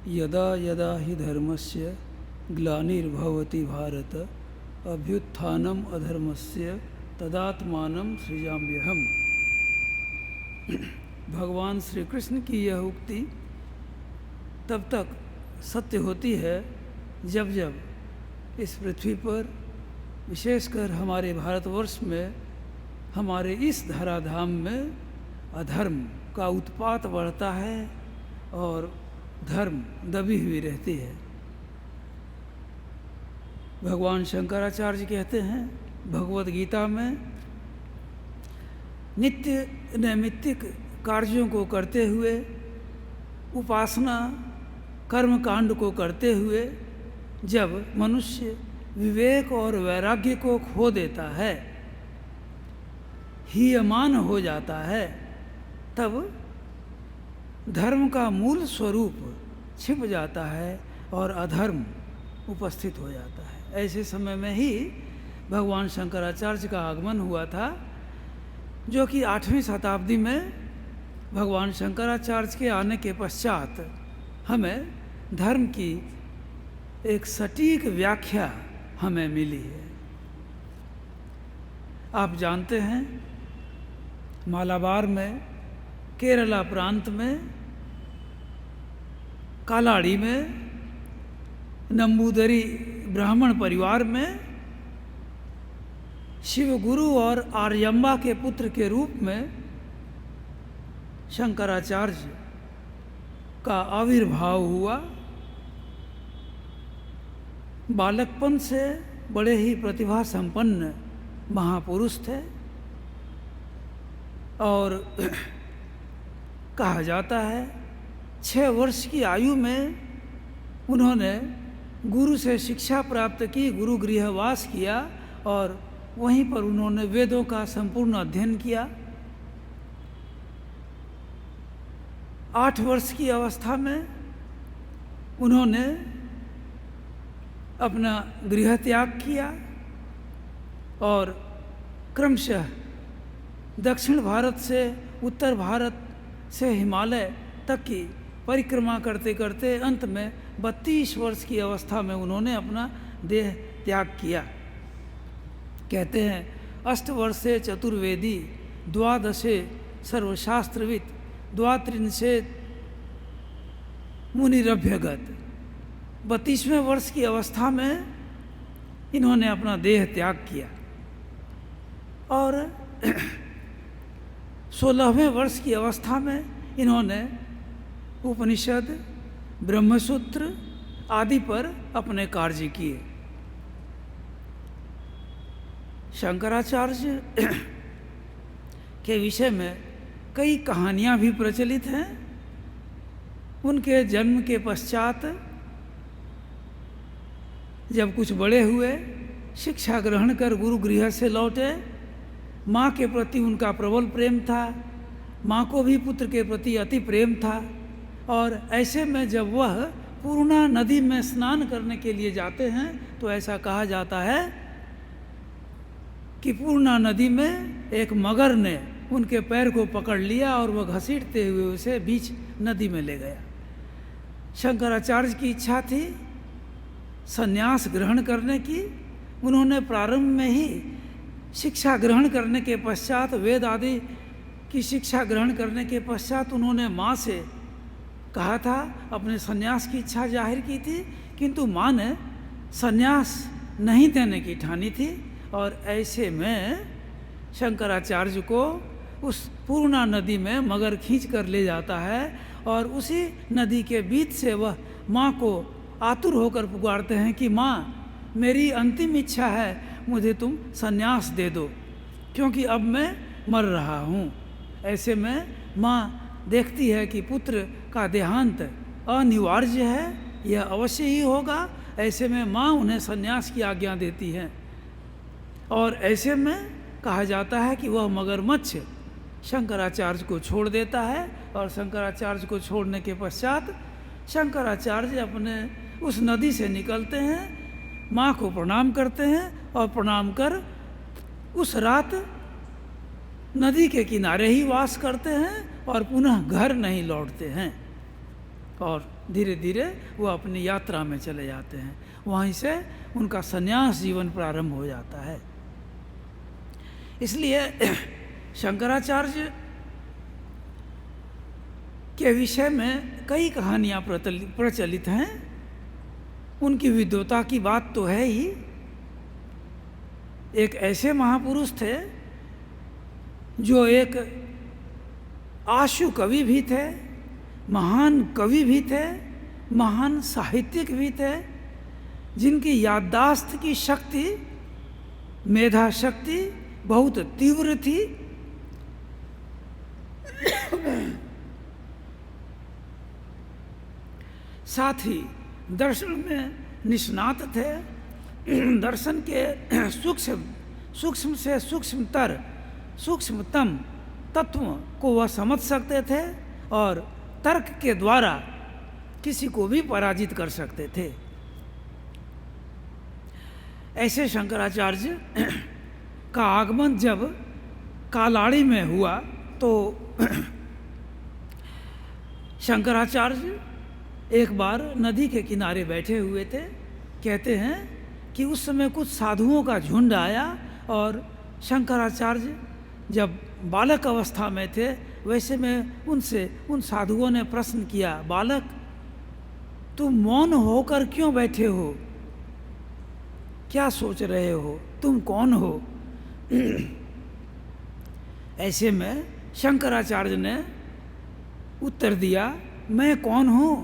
यदा यदा हि धर्मस्य ग्लानिर्भवति भारत अभ्युत्थानम अधर्मस्य तदात्मानं सृजाम्यहम्। भगवान श्री कृष्ण की यह उक्ति तब तक सत्य होती है जब जब इस पृथ्वी पर, विशेषकर हमारे भारतवर्ष में, हमारे इस धराधाम में अधर्म का उत्पात बढ़ता है और धर्म दबी हुई रहती है। भगवान शंकराचार्य कहते हैं भगवद गीता में, नित्य नैमित्तिक कार्यों को करते हुए, उपासना कर्म कांड को करते हुए जब मनुष्य विवेक और वैराग्य को खो देता है, हीयमान हो जाता है, तब धर्म का मूल स्वरूप छिप जाता है और अधर्म उपस्थित हो जाता है। ऐसे समय में ही भगवान शंकराचार्य का आगमन हुआ था, जो कि 8वीं शताब्दी में भगवान शंकराचार्य के आने के पश्चात हमें धर्म की एक सटीक व्याख्या हमें मिली है। आप जानते हैं मालाबार में, केरला प्रांत में, कालाड़ी में, नंबूदरी ब्राह्मण परिवार में शिवगुरु और आर्यम्बा के पुत्र के रूप में शंकराचार्य का आविर्भाव हुआ। बालकपन से बड़े ही प्रतिभा संपन्न महापुरुष थे और कहा जाता है 6 वर्ष की आयु में उन्होंने गुरु से शिक्षा प्राप्त की, गुरु गृहवास किया और वहीं पर उन्होंने वेदों का संपूर्ण अध्ययन किया। 8 वर्ष की अवस्था में उन्होंने अपना गृह त्याग किया और क्रमशः दक्षिण भारत से उत्तर भारत से हिमालय तक की परिक्रमा करते करते अंत में 32 वर्ष की अवस्था में उन्होंने अपना देह त्याग किया। कहते हैं 8 वर्षे चतुर्वेदी द्वादशे सर्वशास्त्रविद द्वात्रिंशे मुनिरभ्यगत। 32वें वर्ष की अवस्था में इन्होंने अपना देह त्याग किया और 16वें वर्ष की अवस्था में इन्होंने उपनिषद, ब्रह्मसूत्र आदि पर अपने कार्य किए। शंकराचार्य के विषय में कई कहानियाँ भी प्रचलित हैं। उनके जन्म के पश्चात जब कुछ बड़े हुए, शिक्षा ग्रहण कर गुरु गृह से लौटे, माँ के प्रति उनका प्रबल प्रेम था, माँ को भी पुत्र के प्रति अति प्रेम था और ऐसे में जब वह पूर्णा नदी में स्नान करने के लिए जाते हैं तो ऐसा कहा जाता है कि पूर्णा नदी में एक मगर ने उनके पैर को पकड़ लिया और वह घसीटते हुए उसे बीच नदी में ले गया। शंकराचार्य की इच्छा थी संन्यास ग्रहण करने की। उन्होंने प्रारंभ में ही शिक्षा ग्रहण करने के पश्चात, वेद आदि की शिक्षा ग्रहण करने के पश्चात उन्होंने माँ से कहा था, अपने संन्यास की इच्छा जाहिर की थी, किंतु माँ ने संन्यास नहीं देने की ठानी थी और ऐसे में शंकराचार्य को उस पूर्णा नदी में मगर खींच कर ले जाता है और उसी नदी के बीच से वह माँ को आतुर होकर पुकारते हैं कि माँ, मेरी अंतिम इच्छा है, मुझे तुम संन्यास दे दो क्योंकि अब मैं मर रहा हूँ। ऐसे में माँ देखती है कि पुत्र का देहांत अनिवार्य है, यह अवश्य ही होगा। ऐसे में माँ उन्हें संन्यास की आज्ञा देती है और ऐसे में कहा जाता है कि वह मगरमच्छ शंकराचार्य को छोड़ देता है और शंकराचार्य को छोड़ने के पश्चात शंकराचार्य अपने उस नदी से निकलते हैं, माँ को प्रणाम करते हैं और प्रणाम कर उस रात नदी के किनारे ही वास करते हैं और पुनः घर नहीं लौटते हैं। और धीरे धीरे वो अपनी यात्रा में चले जाते हैं। वहीं से उनका संन्यास जीवन प्रारंभ हो जाता है। इसलिए शंकराचार्य के विषय में कई कहानियाँ प्रचलित हैं। उनकी विद्वता की बात तो है ही। एक ऐसे महापुरुष थे जो एक आशु कवि भी थे, महान कवि भी थे, महान साहित्यिक भी थे, जिनकी याददाश्त की शक्ति, मेधा शक्ति बहुत तीव्र थी। साथ ही दर्शन में निष्णात थे। दर्शन के सूक्ष्म से सूक्ष्मतम तत्व को वह समझ सकते थे और तर्क के द्वारा किसी को भी पराजित कर सकते थे। ऐसे शंकराचार्य का आगमन जब कालाड़ी में हुआ तो शंकराचार्य एक बार नदी के किनारे बैठे हुए थे। कहते हैं कि उस समय कुछ साधुओं का झुंड आया और शंकराचार्य जब बालक अवस्था में थे, वैसे में उन साधुओं ने प्रश्न किया, बालक तुम मौन होकर क्यों बैठे हो, क्या सोच रहे हो, तुम कौन हो? ऐसे में शंकराचार्य ने उत्तर दिया, मैं कौन हूँ,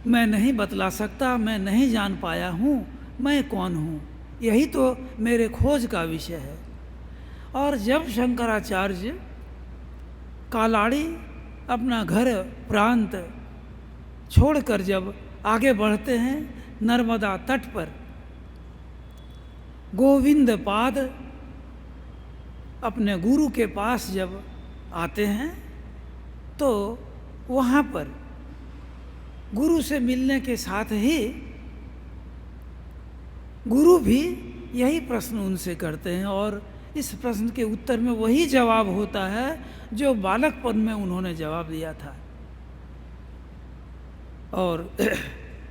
मैं नहीं बतला सकता, मैं नहीं जान पाया हूँ मैं कौन हूँ, यही तो मेरे खोज का विषय है। और जब शंकराचार्य कालाड़ी अपना घर प्रांत छोड़कर जब आगे बढ़ते हैं, नर्मदा तट पर गोविंद पाद अपने गुरु के पास जब आते हैं तो वहाँ पर गुरु से मिलने के साथ ही गुरु भी यही प्रश्न उनसे करते हैं और इस प्रश्न के उत्तर में वही जवाब होता है जो बालकपन में उन्होंने जवाब दिया था। और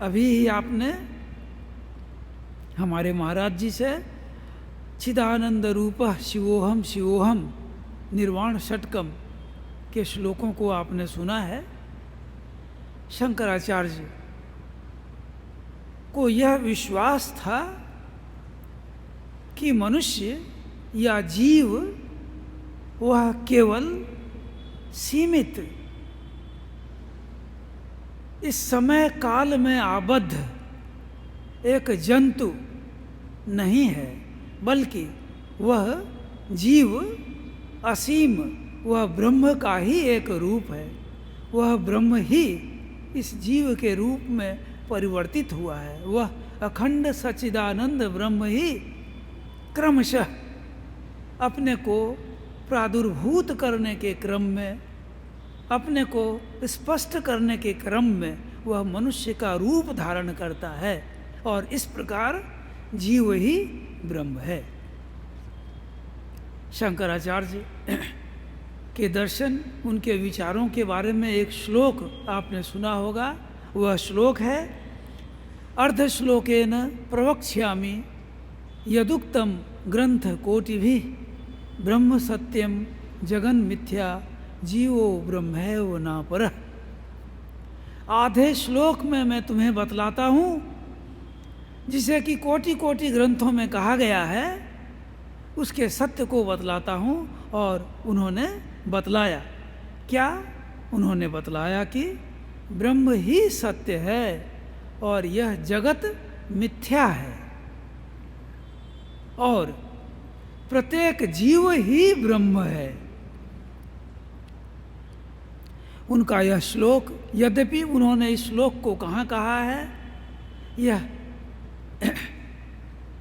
अभी ही आपने हमारे महाराज जी से चिदानंद रूप शिवोहम शिवोहम निर्वाण षटकम के श्लोकों को आपने सुना है। शंकराचार्य को यह विश्वास था कि मनुष्य या जीव वह केवल सीमित इस समय काल में आबद्ध एक जंतु नहीं है, बल्कि वह जीव असीम, वह ब्रह्म का ही एक रूप है। वह ब्रह्म ही इस जीव के रूप में परिवर्तित हुआ है। वह अखंड सच्चिदानंद ब्रह्म ही क्रमशः अपने को प्रादुर्भूत करने के क्रम में, अपने को स्पष्ट करने के क्रम में वह मनुष्य का रूप धारण करता है और इस प्रकार जीव ही ब्रह्म है। शंकराचार्य के दर्शन, उनके विचारों के बारे में एक श्लोक आपने सुना होगा। वह श्लोक है, अर्धश्लोकेन प्रवक्ष्यामि यदुक्तम ग्रंथ कोटिभिः ब्रह्म सत्यम जगन मिथ्या जीवो ब्रह्मैव न परः। आधे श्लोक में मैं तुम्हें बतलाता हूँ जिसे कि कोटि कोटि ग्रंथों में कहा गया है, उसके सत्य को बतलाता हूँ। और उन्होंने बतलाया क्या? उन्होंने बतलाया कि ब्रह्म ही सत्य है और यह जगत मिथ्या है और प्रत्येक जीव ही ब्रह्म है। उनका यह श्लोक, यद्यपि उन्होंने इस श्लोक को कहाँ कहा है, यह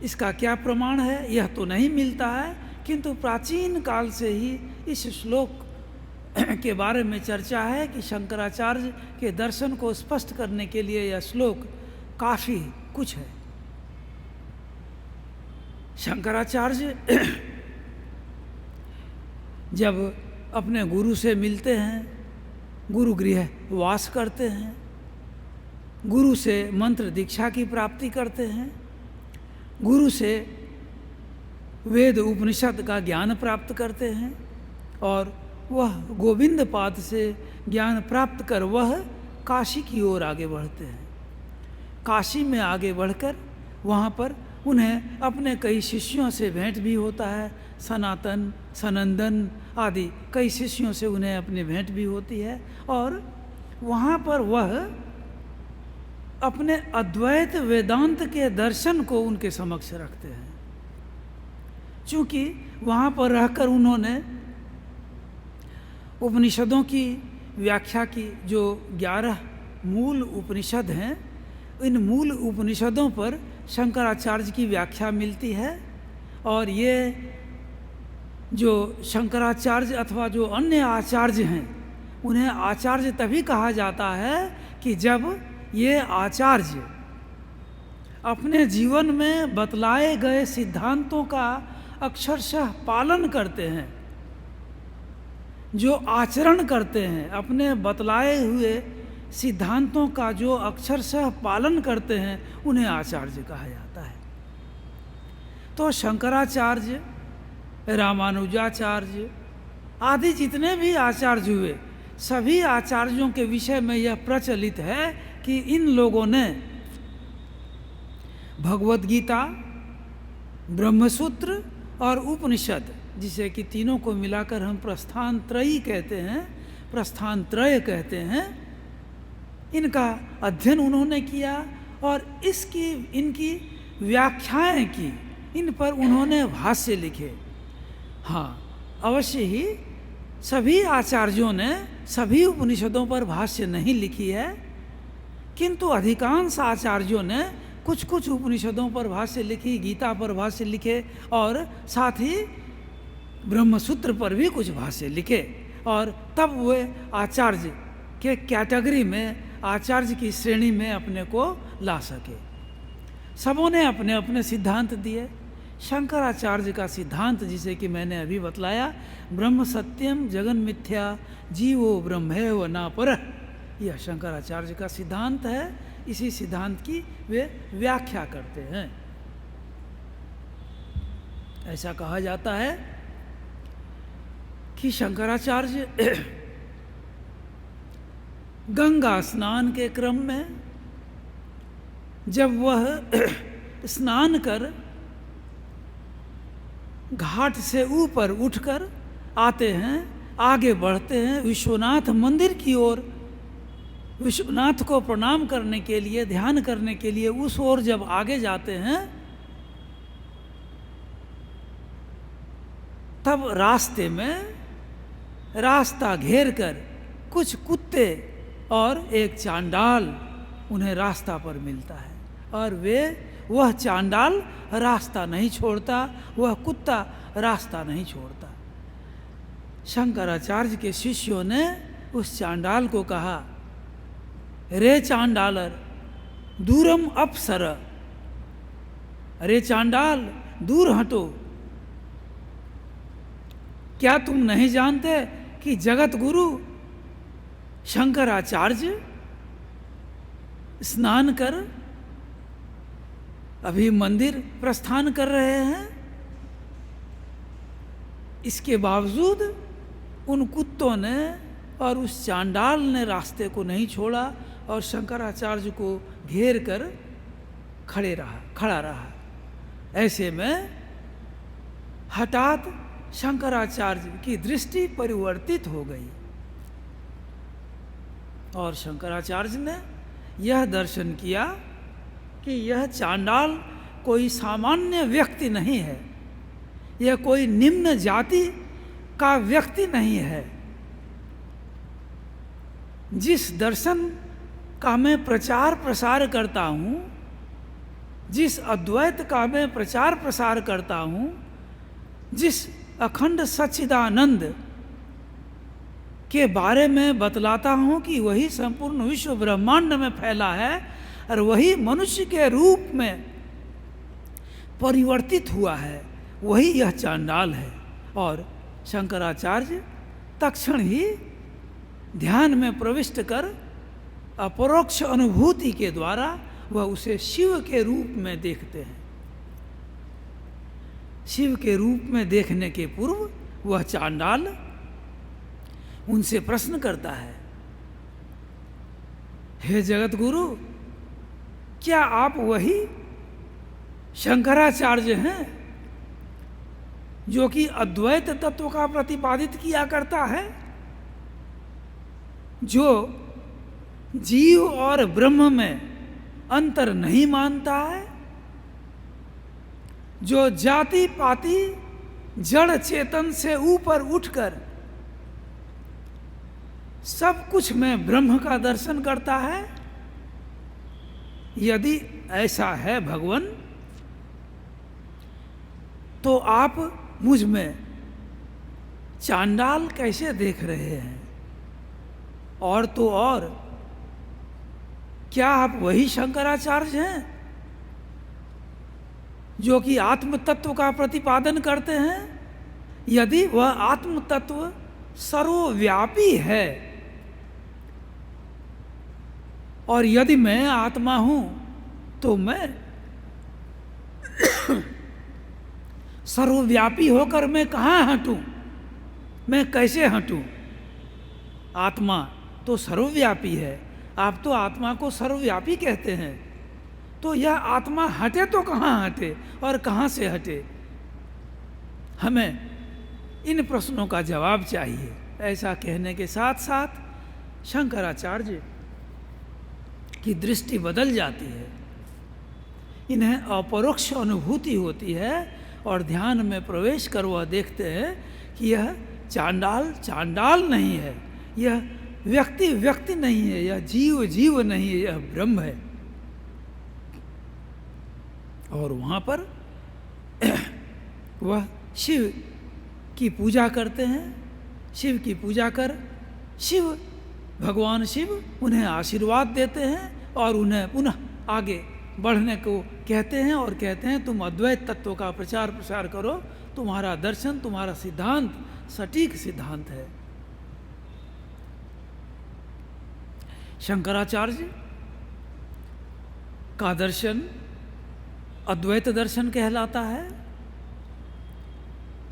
इसका क्या प्रमाण है, यह तो नहीं मिलता है, किंतु प्राचीन काल से ही इस श्लोक के बारे में चर्चा है कि शंकराचार्य के दर्शन को स्पष्ट करने के लिए यह श्लोक काफ़ी कुछ है। शंकराचार्य जब अपने गुरु से मिलते हैं, गुरु गृह वास करते हैं, गुरु से मंत्र दीक्षा की प्राप्ति करते हैं, गुरु से वेद उपनिषद का ज्ञान प्राप्त करते हैं और वह गोविंद पाद से ज्ञान प्राप्त कर वह काशी की ओर आगे बढ़ते हैं। काशी में आगे बढ़कर वहाँ पर उन्हें अपने कई शिष्यों से भेंट भी होता है। सनातन, सनंदन आदि कई शिष्यों से उन्हें अपनी भेंट भी होती है और वहाँ पर वह अपने अद्वैत वेदांत के दर्शन को उनके समक्ष रखते हैं। चूँकि वहाँ पर रहकर उन्होंने उपनिषदों की व्याख्या की, जो 11 मूल उपनिषद हैं, इन मूल उपनिषदों पर शंकराचार्य की व्याख्या मिलती है और ये जो शंकराचार्य अथवा जो अन्य आचार्य हैं उन्हें आचार्य तभी कहा जाता है कि जब ये आचार्य अपने जीवन में बतलाए गए सिद्धांतों का अक्षरशः पालन करते हैं, जो आचरण करते हैं, अपने बतलाए हुए सिद्धांतों का जो अक्षरशः पालन करते हैं, उन्हें आचार्य कहा जाता है। तो शंकराचार्य, रामानुजाचार्य आदि जितने भी आचार्य हुए, सभी आचार्यों के विषय में यह प्रचलित है कि इन लोगों ने भगवद गीता, ब्रह्मसूत्र और उपनिषद, जिसे कि तीनों को मिलाकर हम प्रस्थान त्रयी कहते हैं, प्रस्थान त्रय कहते हैं, इनका अध्ययन उन्होंने किया और इनकी व्याख्याएं की, इन पर उन्होंने भाष्य लिखे। हाँ, अवश्य ही सभी आचार्यों ने सभी उपनिषदों पर भाष्य नहीं लिखी है, किंतु अधिकांश आचार्यों ने कुछ कुछ उपनिषदों पर भाष्य लिखी, गीता पर भाष्य लिखे और साथ ही ब्रह्मसूत्र पर भी कुछ भाष्य लिखे और तब वे आचार्य के कैटेगरी में, आचार्य की श्रेणी में अपने को ला सके। सबों ने अपने अपने सिद्धांत दिए। शंकराचार्य का सिद्धांत, जिसे कि मैंने अभी बतलाया, ब्रह्म सत्यम जगन मिथ्या जीवो ब्रह्मैव न परः, यह शंकराचार्य का सिद्धांत है। इसी सिद्धांत की वे व्याख्या करते हैं। ऐसा कहा जाता है कि शंकराचार्य गंगा स्नान के क्रम में जब वह स्नान कर घाट से ऊपर उठकर आते हैं, आगे बढ़ते हैं विश्वनाथ मंदिर की ओर, विश्वनाथ को प्रणाम करने के लिए, ध्यान करने के लिए उस ओर जब आगे जाते हैं, तब रास्ते में रास्ता घेर कर कुछ कुत्ते और एक चांडाल उन्हें रास्ता पर मिलता है और वह चांडाल रास्ता नहीं छोड़ता, वह कुत्ता रास्ता नहीं छोड़ता। शंकराचार्य के शिष्यों ने उस चांडाल को कहा, रे चांडालर दूरम अपसर, अरे चांडाल दूर हटो, क्या तुम नहीं जानते कि जगत गुरु शंकराचार्य स्नान कर अभी मंदिर प्रस्थान कर रहे हैं? इसके बावजूद उन कुत्तों ने और उस चांडाल ने रास्ते को नहीं छोड़ा और शंकराचार्य को घेर कर खड़ा रहा। ऐसे में हठात शंकराचार्य की दृष्टि परिवर्तित हो गई और शंकराचार्य ने यह दर्शन किया कि यह चांडाल कोई सामान्य व्यक्ति नहीं है, यह कोई निम्न जाति का व्यक्ति नहीं है। जिस दर्शन का मैं प्रचार प्रसार करता हूँ, जिस अद्वैत का मैं प्रचार प्रसार करता हूँ, जिस अखंड सच्चिदानंद के बारे में बतलाता हूँ कि वही संपूर्ण विश्व ब्रह्मांड में फैला है और वही मनुष्य के रूप में परिवर्तित हुआ है, वही यह चांडाल है। और शंकराचार्य तत्क्षण ही ध्यान में प्रविष्ट कर अपरोक्ष अनुभूति के द्वारा वह उसे शिव के रूप में देखते हैं। शिव के रूप में देखने के पूर्व वह चांडाल उनसे प्रश्न करता है, हे जगत गुरु, क्या आप वही शंकराचार्य हैं जो कि अद्वैत तत्व का प्रतिपादित किया करता है, जो जीव और ब्रह्म में अंतर नहीं मानता है, जो जाति पाति जड़ चेतन से ऊपर उठकर सब कुछ में ब्रह्म का दर्शन करता है? यदि ऐसा है भगवान, तो आप मुझ में चांडाल कैसे देख रहे हैं? और तो और, क्या आप वही शंकराचार्य हैं जो कि आत्म तत्व का प्रतिपादन करते हैं? यदि वह आत्म तत्व सर्वव्यापी है और यदि मैं आत्मा हूं, तो मैं सर्वव्यापी होकर मैं कहाँ हटूं? मैं कैसे हटूं? आत्मा तो सर्वव्यापी है, आप तो आत्मा को सर्वव्यापी कहते हैं, तो यह आत्मा हटे तो कहाँ हटे और कहाँ से हटे? हमें इन प्रश्नों का जवाब चाहिए। ऐसा कहने के साथ साथ शंकराचार्य की दृष्टि बदल जाती है, इन्हें अपरोक्ष अनुभूति होती है और ध्यान में प्रवेश कर वह देखते हैं कि यह चांडाल चांडाल नहीं है, यह व्यक्ति व्यक्ति नहीं है, यह जीव जीव नहीं है, यह ब्रह्म है। और वहाँ पर वह शिव की पूजा करते हैं। शिव की पूजा कर शिव, भगवान शिव उन्हें आशीर्वाद देते हैं और उन्हें पुनः आगे बढ़ने को कहते हैं और कहते हैं, तुम अद्वैत तत्व का प्रचार प्रसार करो, तुम्हारा दर्शन, तुम्हारा सिद्धांत सटीक सिद्धांत है। शंकराचार्य का दर्शन अद्वैत दर्शन कहलाता है।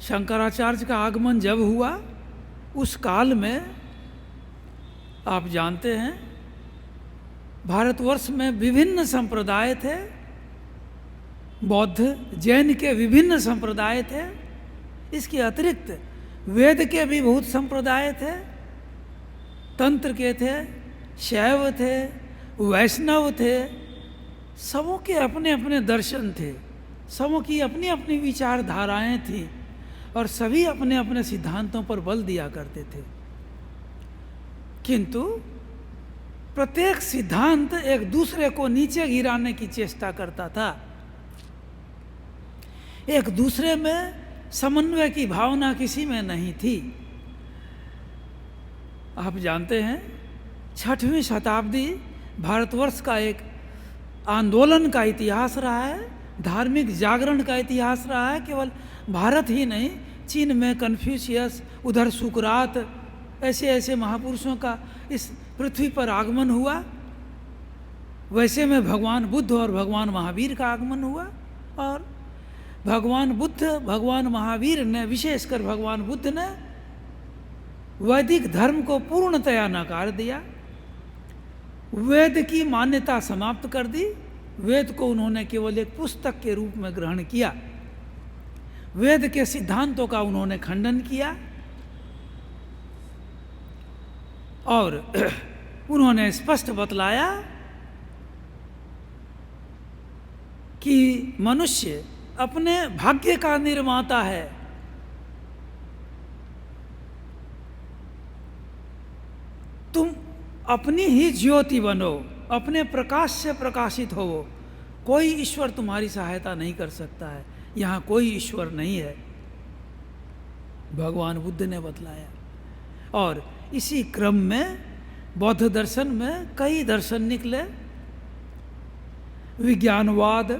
शंकराचार्य का आगमन जब हुआ, उस काल में आप जानते हैं भारतवर्ष में विभिन्न संप्रदाय थे, बौद्ध जैन के विभिन्न संप्रदाय थे, इसके अतिरिक्त वेद के भी बहुत संप्रदाय थे, तंत्र के थे, शैव थे, वैष्णव थे, सबों के अपने अपने दर्शन थे, सबों की अपनी अपनी विचारधाराएं थीं और सभी अपने अपने सिद्धांतों पर बल दिया करते थे। किंतु प्रत्येक सिद्धांत एक दूसरे को नीचे गिराने की चेष्टा करता था, एक दूसरे में समन्वय की भावना किसी में नहीं थी। आप जानते हैं 6वीं शताब्दी भारतवर्ष का एक आंदोलन का इतिहास रहा है, धार्मिक जागरण का इतिहास रहा है। केवल भारत ही नहीं, चीन में कन्फ्यूशियस, उधर सुकरात, ऐसे ऐसे महापुरुषों का इस पृथ्वी पर आगमन हुआ। वैसे में भगवान बुद्ध और भगवान महावीर का आगमन हुआ और भगवान बुद्ध, भगवान महावीर ने, विशेषकर भगवान बुद्ध ने वैदिक धर्म को पूर्णतया नकार दिया, वेद की मान्यता समाप्त कर दी। वेद को उन्होंने केवल एक पुस्तक के रूप में ग्रहण किया, वेद के सिद्धांतों का उन्होंने खंडन किया और उन्होंने स्पष्ट बतलाया कि मनुष्य अपने भाग्य का निर्माता है। तुम अपनी ही ज्योति बनो, अपने प्रकाश से प्रकाशित होवो, कोई ईश्वर तुम्हारी सहायता नहीं कर सकता है, यहाँ कोई ईश्वर नहीं है, भगवान बुद्ध ने बतलाया। और इसी क्रम में बौद्ध दर्शन में कई दर्शन निकले, विज्ञानवाद,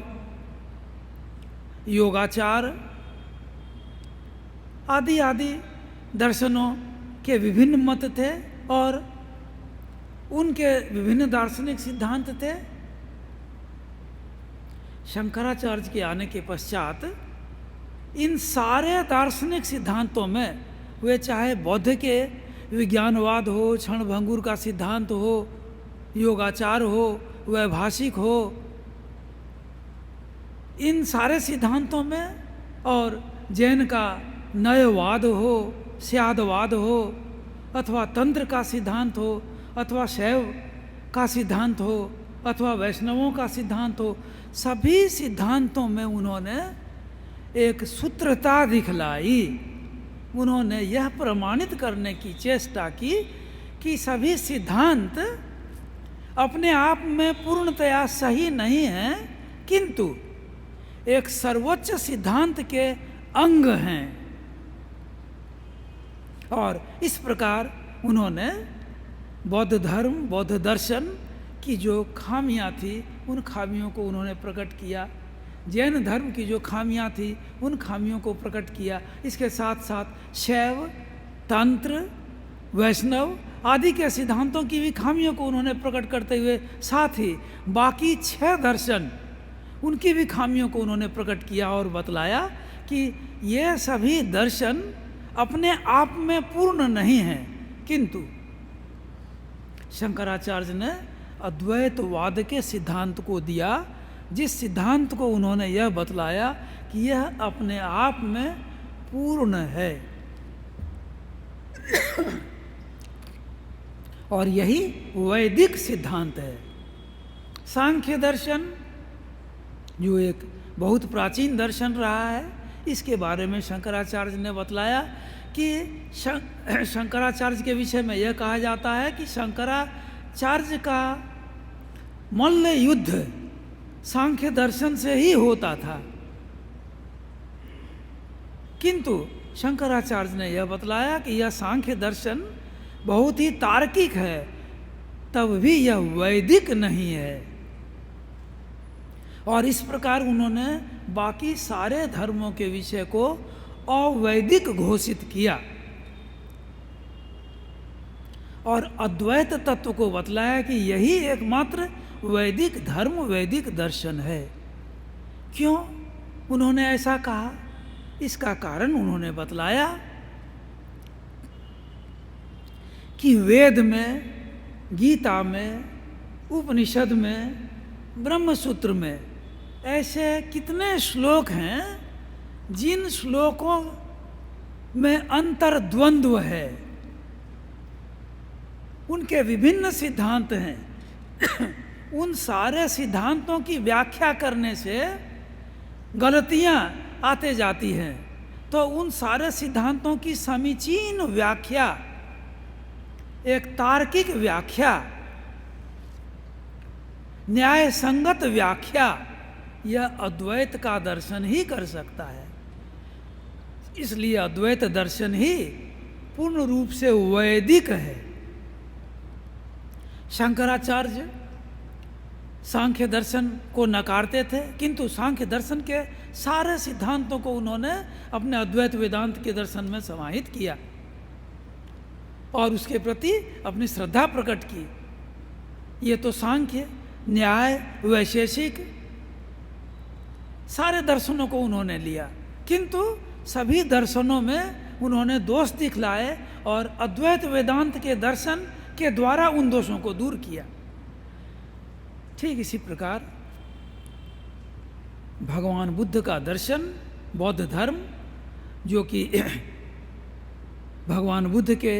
योगाचार आदि आदि दर्शनों के विभिन्न मत थे और उनके विभिन्न दार्शनिक सिद्धांत थे। शंकराचार्य के आने के पश्चात इन सारे दार्शनिक सिद्धांतों में, वे चाहे बौद्ध के विज्ञानवाद हो, क्षणभंगुर का सिद्धांत हो, योगाचार हो, वैभाषिक हो, इन सारे सिद्धांतों में, और जैन का नयवाद हो, स्यादवाद हो, अथवा तंत्र का सिद्धांत हो, अथवा शैव का सिद्धांत हो, अथवा वैष्णवों का सिद्धांत हो, सभी सिद्धांतों में उन्होंने एक सूत्रता दिखलाई। उन्होंने यह प्रमाणित करने की चेष्टा की कि सभी सिद्धांत अपने आप में पूर्णतया सही नहीं हैं, किंतु एक सर्वोच्च सिद्धांत के अंग हैं। और इस प्रकार उन्होंने बौद्ध धर्म, बौद्ध दर्शन की जो खामियां थी, उन खामियों को उन्होंने प्रकट किया। जैन धर्म की जो खामियां थी, उन खामियों को प्रकट किया। इसके साथ साथ शैव, तंत्र, वैष्णव आदि के सिद्धांतों की भी खामियों को उन्होंने प्रकट करते हुए, साथ ही बाकी 6 दर्शन, उनकी भी खामियों को उन्होंने प्रकट किया और बतलाया कि ये सभी दर्शन अपने आप में पूर्ण नहीं हैं, किंतु शंकराचार्य ने अद्वैतवाद के सिद्धांत को दिया, जिस सिद्धांत को उन्होंने यह बतलाया कि यह अपने आप में पूर्ण है। और यही वैदिक सिद्धांत है। सांख्य दर्शन जो एक बहुत प्राचीन दर्शन रहा है, इसके बारे में शंकराचार्य ने बतलाया कि शंकराचार्य के विषय में यह कहा जाता है कि शंकराचार्य का मल्ल युद्ध सांख्य दर्शन से ही होता था, किंतु शंकराचार्य ने यह बतलाया कि यह सांख्य दर्शन बहुत ही तार्किक है, तब भी यह वैदिक नहीं है। और इस प्रकार उन्होंने बाकी सारे धर्मों के विषय को अवैदिक घोषित किया और अद्वैत तत्व को बतलाया कि यही एकमात्र वैदिक धर्म, वैदिक दर्शन है। क्यों उन्होंने ऐसा कहा? इसका कारण उन्होंने बतलाया कि वेद में, गीता में, उपनिषद में, ब्रह्मसूत्र में ऐसे कितने श्लोक हैं जिन श्लोकों में अंतर्द्वंद्व है, उनके विभिन्न सिद्धांत हैं। उन सारे सिद्धांतों की व्याख्या करने से गलतियां आते जाती हैं, तो उन सारे सिद्धांतों की समीचीन व्याख्या, एक तार्किक व्याख्या, न्याय संगत व्याख्या, यह अद्वैत का दर्शन ही कर सकता है। इसलिए अद्वैत दर्शन ही पूर्ण रूप से वैदिक है। शंकराचार्य सांख्य दर्शन को नकारते थे, किंतु सांख्य दर्शन के सारे सिद्धांतों को उन्होंने अपने अद्वैत वेदांत के दर्शन में समाहित किया और उसके प्रति अपनी श्रद्धा प्रकट की। ये तो सांख्य, न्याय, वैशेषिक सारे दर्शनों को उन्होंने लिया, किंतु सभी दर्शनों में उन्होंने दोष दिखलाए और अद्वैत वेदांत के दर्शन के द्वारा उन दोषों को दूर किया। ठीक इसी प्रकार भगवान बुद्ध का दर्शन, बौद्ध धर्म, जो कि भगवान बुद्ध के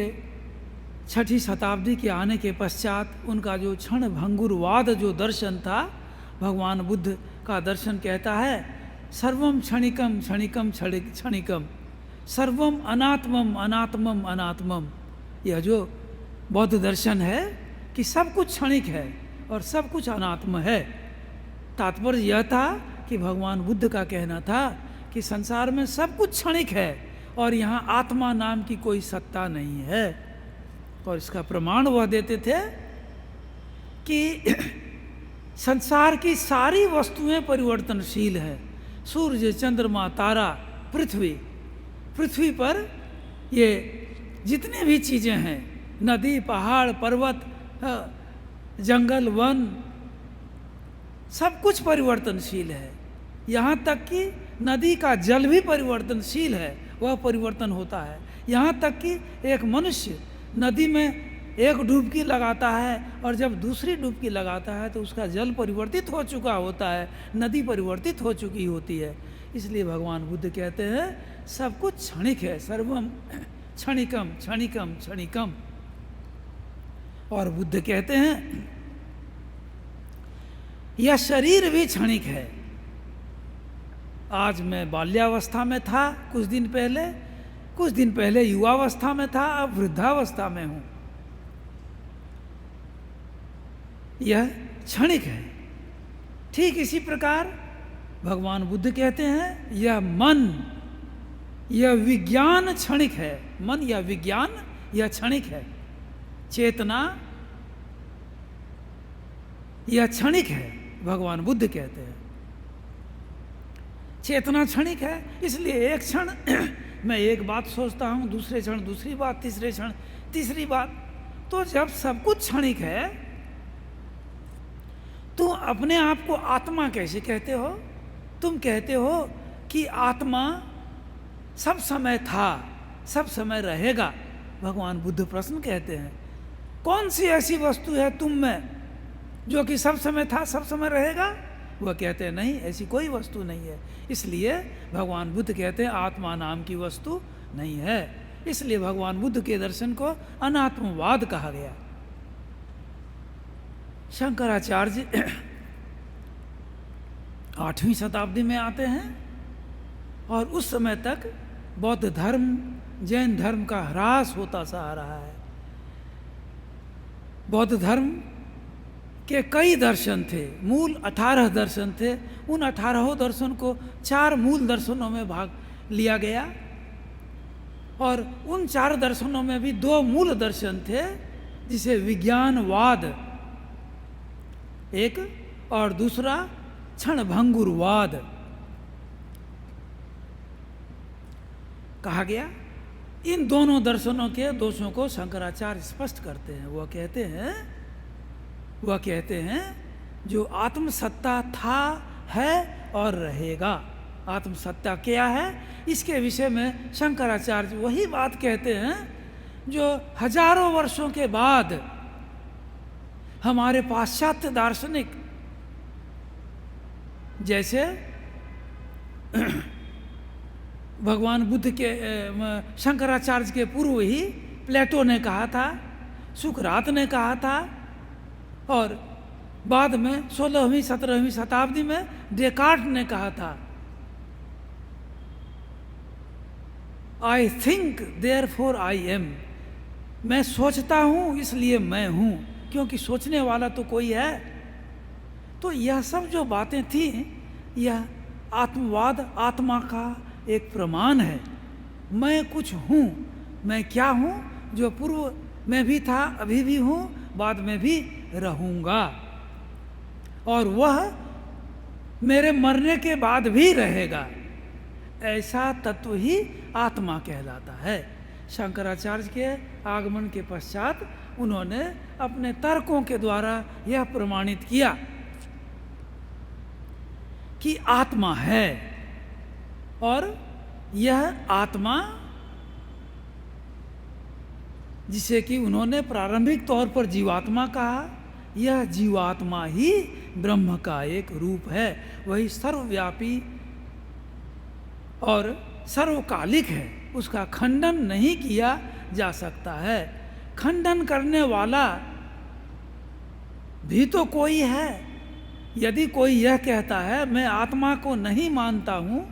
6ठी शताब्दी के आने के पश्चात उनका जो क्षण भंगुरवाद जो दर्शन था, भगवान बुद्ध का दर्शन कहता है सर्वम क्षणिकम क्षणिकम क्षणिकम, सर्वम अनात्मम अनात्मम अनात्मम। यह जो बौद्ध दर्शन है कि सब कुछ क्षणिक है और सब कुछ अनात्म है। तात्पर्य यह था कि भगवान बुद्ध का कहना था कि संसार में सब कुछ क्षणिक है और यहाँ आत्मा नाम की कोई सत्ता नहीं है। और इसका प्रमाण वह देते थे कि संसार की सारी वस्तुएं परिवर्तनशील है। सूर्य, चंद्रमा, तारा, पृथ्वी पर ये जितने भी चीज़ें हैं, नदी, पहाड़, पर्वत, जंगल वन सब कुछ परिवर्तनशील है। यहाँ तक कि नदी का जल भी परिवर्तनशील है, वह परिवर्तन होता है। यहाँ तक कि एक मनुष्य नदी में एक डुबकी लगाता है और जब दूसरी डुबकी लगाता है तो उसका जल परिवर्तित हो चुका होता है, नदी परिवर्तित हो चुकी होती है। इसलिए भगवान बुद्ध कहते हैं सब कुछ क्षणिक है, सर्वम क्षणिकम क्षणिकम क्षणिकम। और बुद्ध कहते हैं यह शरीर भी क्षणिक है। आज मैं बाल्यावस्था में था, कुछ दिन पहले युवावस्था में था, अब वृद्धावस्था में हूँ। यह क्षणिक है। ठीक इसी प्रकार भगवान बुद्ध कहते हैं यह मन, यह विज्ञान क्षणिक है। मन या विज्ञान यह क्षणिक है। चेतना यह क्षणिक है, भगवान बुद्ध कहते हैं। चेतना क्षणिक है, इसलिए एक क्षण मैं एक बात सोचता हूँ, दूसरे क्षण दूसरी बात, तीसरे क्षण तीसरी बात। तो जब सब कुछ क्षणिक है तो अपने आप को आत्मा कैसे कहते हो? तुम कहते हो कि आत्मा सब समय था, सब समय रहेगा। भगवान बुद्ध प्रश्न कहते हैं कौन सी ऐसी वस्तु है तुम में जो कि सब समय था, सब समय रहेगा? वह कहते हैं नहीं, ऐसी कोई वस्तु नहीं है। इसलिए भगवान बुद्ध कहते हैं आत्मा नाम की वस्तु नहीं है। इसलिए भगवान बुद्ध के दर्शन को अनात्मवाद कहा गया। शंकराचार्य 8वीं शताब्दी में आते हैं और उस समय तक बौद्ध धर्म, जैन धर्म का ह्रास होता सा आ रहा है। बौद्ध धर्म के कई दर्शन थे, मूल 18 दर्शन थे। उन 18 दर्शन को 4 मूल दर्शनों में भाग लिया गया और उन 4 दर्शनों में भी 2 मूल दर्शन थे, जिसे विज्ञानवाद एक और दूसरा क्षणभंगुरवाद कहा गया। इन दोनों दर्शनों के दोषों को शंकराचार्य स्पष्ट करते हैं। वह कहते हैं जो आत्मसत्ता था, है और रहेगा। आत्मसत्ता क्या है, इसके विषय में शंकराचार्य वही बात कहते हैं जो हजारों वर्षों के बाद हमारे पाश्चात्य दार्शनिक, जैसे भगवान बुद्ध के शंकराचार्य के पूर्व ही प्लेटो ने कहा था, सुकरात ने कहा था और बाद में 16वीं 17वीं शताब्दी में डेकार्ट ने कहा था I think therefore I am. मैं सोचता हूँ इसलिए मैं हूँ, क्योंकि सोचने वाला तो कोई है। तो यह सब जो बातें थी, यह आत्मवाद, आत्मा का एक प्रमाण है। मैं कुछ हूँ, मैं क्या हूँ, जो पूर्व में भी था, अभी भी हूँ, बाद में भी रहूँगा, और वह मेरे मरने के बाद भी रहेगा। ऐसा तत्व ही आत्मा कहलाता है। शंकराचार्य के आगमन के पश्चात उन्होंने अपने तर्कों के द्वारा यह प्रमाणित किया कि आत्मा है, और यह आत्मा, जिसे कि उन्होंने प्रारंभिक तौर पर जीवात्मा कहा, यह जीवात्मा ही ब्रह्म का एक रूप है। वही सर्वव्यापी और सर्वकालिक है, उसका खंडन नहीं किया जा सकता है। खंडन करने वाला भी तो कोई है। यदि कोई यह कहता है मैं आत्मा को नहीं मानता हूँ,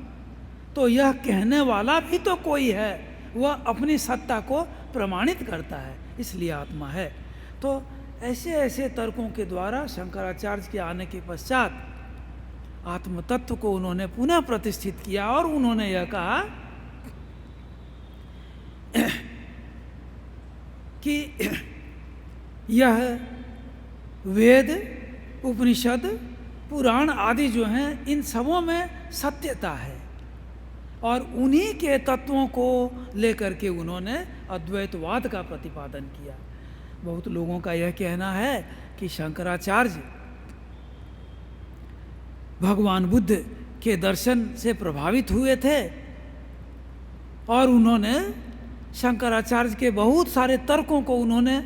तो यह कहने वाला भी तो कोई है, वह अपनी सत्ता को प्रमाणित करता है, इसलिए आत्मा है। तो ऐसे ऐसे तर्कों के द्वारा शंकराचार्य के आने के पश्चात आत्म तत्व को उन्होंने पुनः प्रतिष्ठित किया और उन्होंने यह कहा कि यह वेद, उपनिषद, पुराण आदि जो हैं, इन सबों में सत्यता है, और उन्हीं के तत्वों को लेकर के उन्होंने अद्वैतवाद का प्रतिपादन किया। बहुत लोगों का यह कहना है कि शंकराचार्य भगवान बुद्ध के दर्शन से प्रभावित हुए थे और उन्होंने शंकराचार्य के बहुत सारे तर्कों को उन्होंने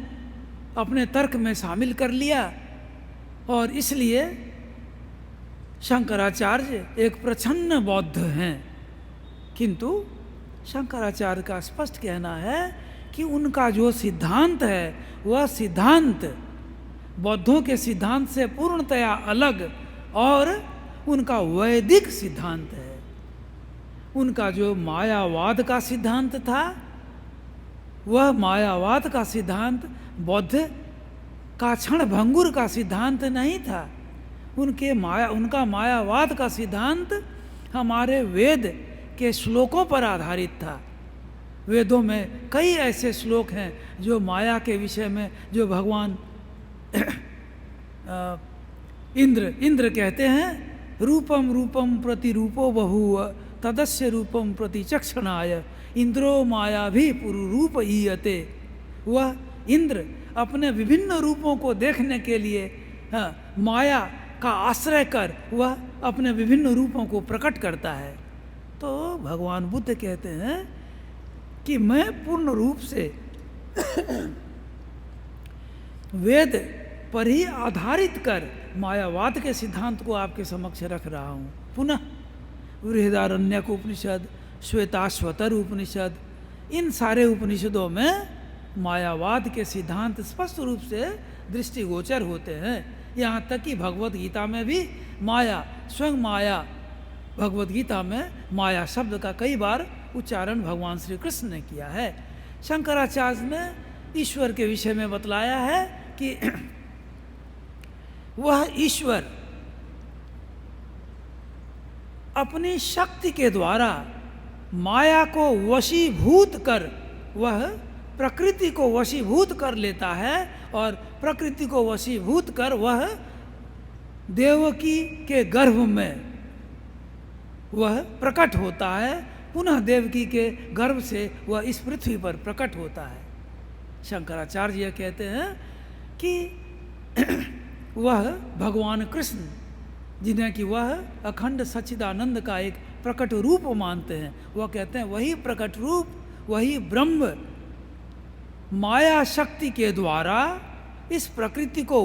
अपने तर्क में शामिल कर लिया और इसलिए शंकराचार्य एक प्रच्छन्न बौद्ध हैं। किंतु शंकराचार्य का स्पष्ट कहना है कि उनका जो सिद्धांत है वह सिद्धांत बौद्धों के सिद्धांत से पूर्णतया अलग और उनका वैदिक सिद्धांत है। उनका जो मायावाद का सिद्धांत था वह मायावाद का सिद्धांत बौद्ध का क्षणभंगुर का सिद्धांत नहीं था। उनका मायावाद का सिद्धांत हमारे वेद के श्लोकों पर आधारित था। वेदों में कई ऐसे श्लोक हैं जो माया के विषय में, जो भगवान इंद्र कहते हैं, रूपम रूपम प्रतिरूपो बहु तदस्य रूपम प्रतिचक्षणाय इंद्रो माया भी पुरुरूप ईयते। वह इंद्र अपने विभिन्न रूपों को देखने के लिए माया का आश्रय कर वह अपने विभिन्न रूपों को प्रकट करता है। तो भगवान बुद्ध कहते हैं कि मैं पूर्ण रूप से वेद पर ही आधारित कर मायावाद के सिद्धांत को आपके समक्ष रख रहा हूँ। पुनः बृहदारण्यक उपनिषद, श्वेताश्वतर उपनिषद, इन सारे उपनिषदों में मायावाद के सिद्धांत स्पष्ट रूप से दृष्टिगोचर होते हैं। यहाँ तक कि भगवत गीता में भी माया, स्वयं माया, भगवत गीता में माया शब्द का कई बार उच्चारण भगवान श्री कृष्ण ने किया है। शंकराचार्य ने ईश्वर के विषय में बतलाया है कि वह ईश्वर अपनी शक्ति के द्वारा माया को वशीभूत कर वह प्रकृति को वशीभूत कर लेता है और प्रकृति को वशीभूत कर वह देवकी के गर्भ में वह प्रकट होता है। पुनः देवकी के गर्भ से वह इस पृथ्वी पर प्रकट होता है। शंकराचार्य यह कहते हैं कि वह भगवान कृष्ण, जिन्हें कि वह अखंड सच्चिदानंद का एक प्रकट रूप मानते हैं, वह कहते हैं वही प्रकट रूप, वही ब्रह्म माया शक्ति के द्वारा इस प्रकृति को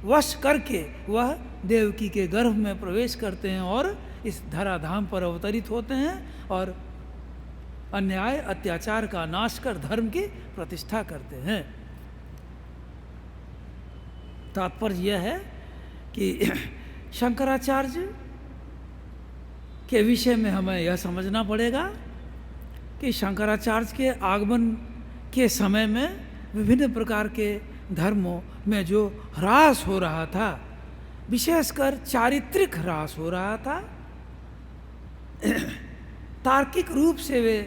वश करके वह देवकी के गर्भ में प्रवेश करते हैं और इस धराधाम पर अवतरित होते हैं और अन्याय अत्याचार का नाश कर धर्म की प्रतिष्ठा करते हैं। तात्पर्य यह है कि शंकराचार्य के विषय में हमें यह समझना पड़ेगा कि शंकराचार्य के आगमन के समय में विभिन्न प्रकार के धर्मों में जो ह्रास हो रहा था, विशेषकर चारित्रिक ह्रास हो रहा था, तार्किक रूप से वे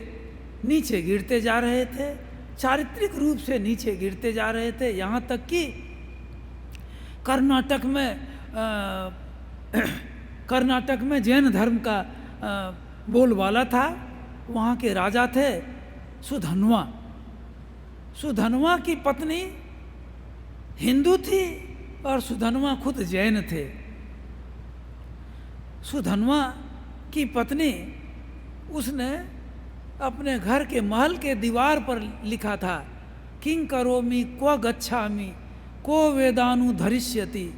नीचे गिरते जा रहे थे, चारित्रिक रूप से नीचे गिरते जा रहे थे। यहाँ तक कि कर्नाटक में जैन धर्म का बोलबाला था। वहाँ के राजा थे सुधन्वा। सुधन्वा की पत्नी हिंदू थी और सुधन्वा खुद जैन थे। सुधन्वा की पत्नी, उसने अपने घर के महल के दीवार पर लिखा था, किं करोमि क्व गच्छामि को वेदानु धरिष्यति।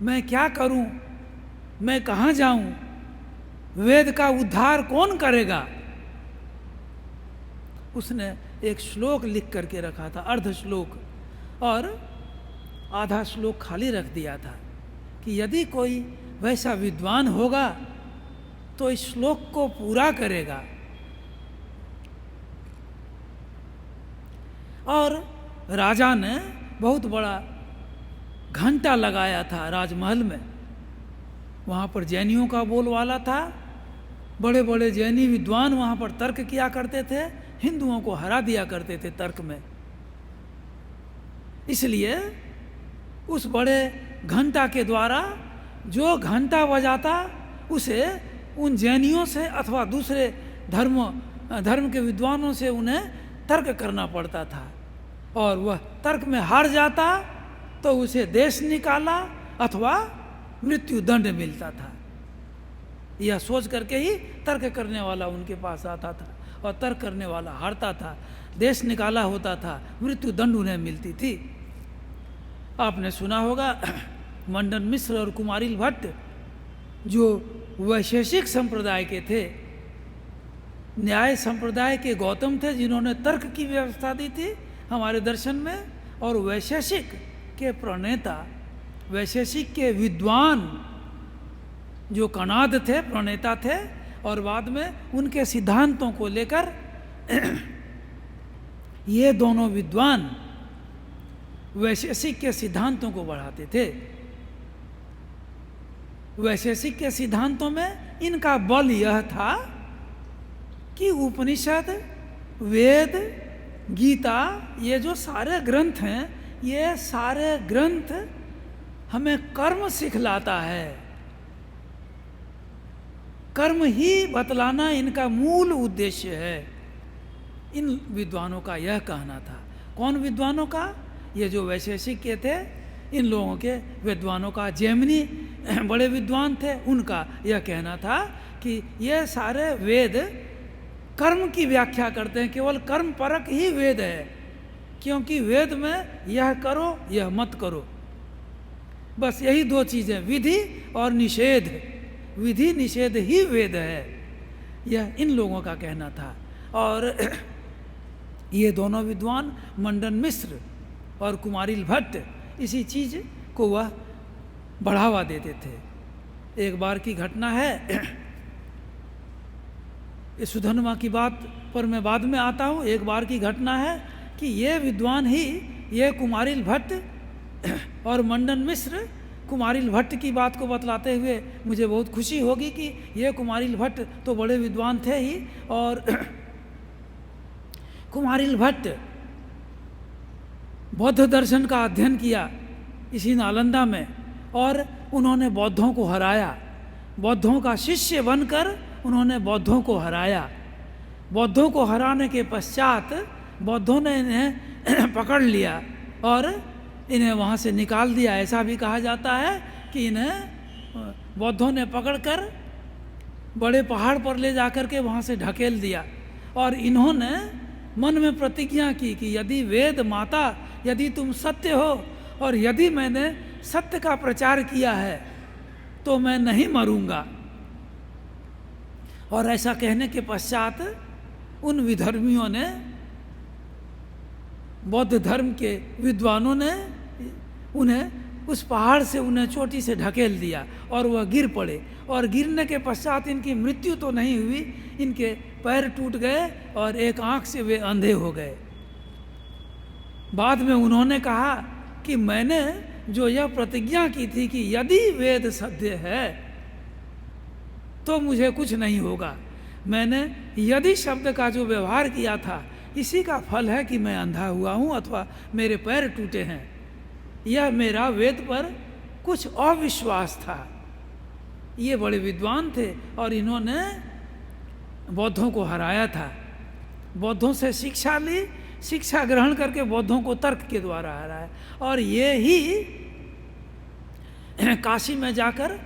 मैं क्या करूं, मैं कहाँ जाऊं, वेद का उद्धार कौन करेगा। उसने एक श्लोक लिख करके रखा था, अर्ध श्लोक, और आधा श्लोक खाली रख दिया था कि यदि कोई वैसा विद्वान होगा तो इस श्लोक को पूरा करेगा। और राजा ने बहुत बड़ा घंटा लगाया था राजमहल में। वहाँ पर जैनियों का बोलबाला था। बड़े बड़े जैनी विद्वान वहाँ पर तर्क किया करते थे, हिंदुओं को हरा दिया करते थे तर्क में। इसलिए उस बड़े घंटा के द्वारा जो घंटा बजाता उसे उन जैनियों से अथवा दूसरे धर्म के विद्वानों से उन्हें तर्क करना पड़ता था। और वह तर्क में हार जाता तो उसे देश निकाला अथवा मृत्यु दंड मिलता था। यह सोच करके ही तर्क करने वाला उनके पास आता था, और तर्क करने वाला हारता था, देश निकाला होता था, मृत्यु दंड उन्हें मिलती थी। आपने सुना होगा मंडन मिश्र और कुमारिल भट्ट जो वैशेषिक संप्रदाय के थे, न्याय संप्रदाय के गौतम थे, जिन्होंने तर्क की व्यवस्था दी थी हमारे दर्शन में, और वैशेषिक के प्रणेता, वैशेषिक के विद्वान जो कणाद थे, प्रणेता थे, और बाद में उनके सिद्धांतों को लेकर ये दोनों विद्वान वैशेषिक के सिद्धांतों को बढ़ाते थे। वैशेषिक के सिद्धांतों में इनका बल यह था कि उपनिषद, वेद, गीता, ये जो सारे ग्रंथ हैं, ये सारे ग्रंथ हमें कर्म सिखलाता है। कर्म ही बतलाना इनका मूल उद्देश्य है। इन विद्वानों का यह कहना था। कौन विद्वानों का? ये जो वैशेषिक के थे, इन लोगों के विद्वानों का, जैमिनी बड़े विद्वान थे, उनका यह कहना था कि ये सारे वेद कर्म की व्याख्या करते हैं, केवल कर्म परक ही वेद है, क्योंकि वेद में यह करो यह मत करो, बस यही दो चीज़ें, विधि और निषेध, विधि निषेध ही वेद है। यह इन लोगों का कहना था। और ये दोनों विद्वान मंडन मिश्र और कुमारिल भट्ट इसी चीज़ को वह बढ़ावा देते थे। एक बार की घटना है, इस सुधनमा की बात पर मैं बाद में आता हूँ। एक बार की घटना है कि ये विद्वान ही, ये कुमारिल भट्ट और मंडन मिश्र, कुमारिल भट्ट की बात को बतलाते हुए मुझे बहुत खुशी होगी कि ये कुमारिल भट्ट तो बड़े विद्वान थे ही, और कुमारिल भट्ट बौद्ध दर्शन का अध्ययन किया इसी नालंदा में, और उन्होंने बौद्धों को हराया। बौद्धों का शिष्य बनकर उन्होंने बौद्धों को हराया। बौद्धों को हराने के पश्चात बौद्धों ने इन्हें पकड़ लिया और इन्हें वहाँ से निकाल दिया। ऐसा भी कहा जाता है कि इन्हें बौद्धों ने पकड़कर बड़े पहाड़ पर ले जाकर के वहाँ से ढकेल दिया, और इन्होंने मन में प्रतिज्ञा की कि यदि वेद माता, यदि तुम सत्य हो और यदि मैंने सत्य का प्रचार किया है तो मैं नहीं मरूंगा। और ऐसा कहने के पश्चात उन विधर्मियों ने, बौद्ध धर्म के विद्वानों ने उन्हें उस पहाड़ से, उन्हें चोटी से ढकेल दिया और वह गिर पड़े। और गिरने के पश्चात इनकी मृत्यु तो नहीं हुई, इनके पैर टूट गए और एक आंख से वे अंधे हो गए। बाद में उन्होंने कहा कि मैंने जो यह प्रतिज्ञा की थी कि यदि वेद सत्य है तो मुझे कुछ नहीं होगा, मैंने यदि शब्द का जो व्यवहार किया था इसी का फल है कि मैं अंधा हुआ हूँ अथवा मेरे पैर टूटे हैं। यह मेरा वेद पर कुछ अविश्वास था। ये बड़े विद्वान थे और इन्होंने बौद्धों को हराया था। बौद्धों से शिक्षा ली, शिक्षा ग्रहण करके बौद्धों को तर्क के द्वारा हराया। और ये ही काशी में जाकर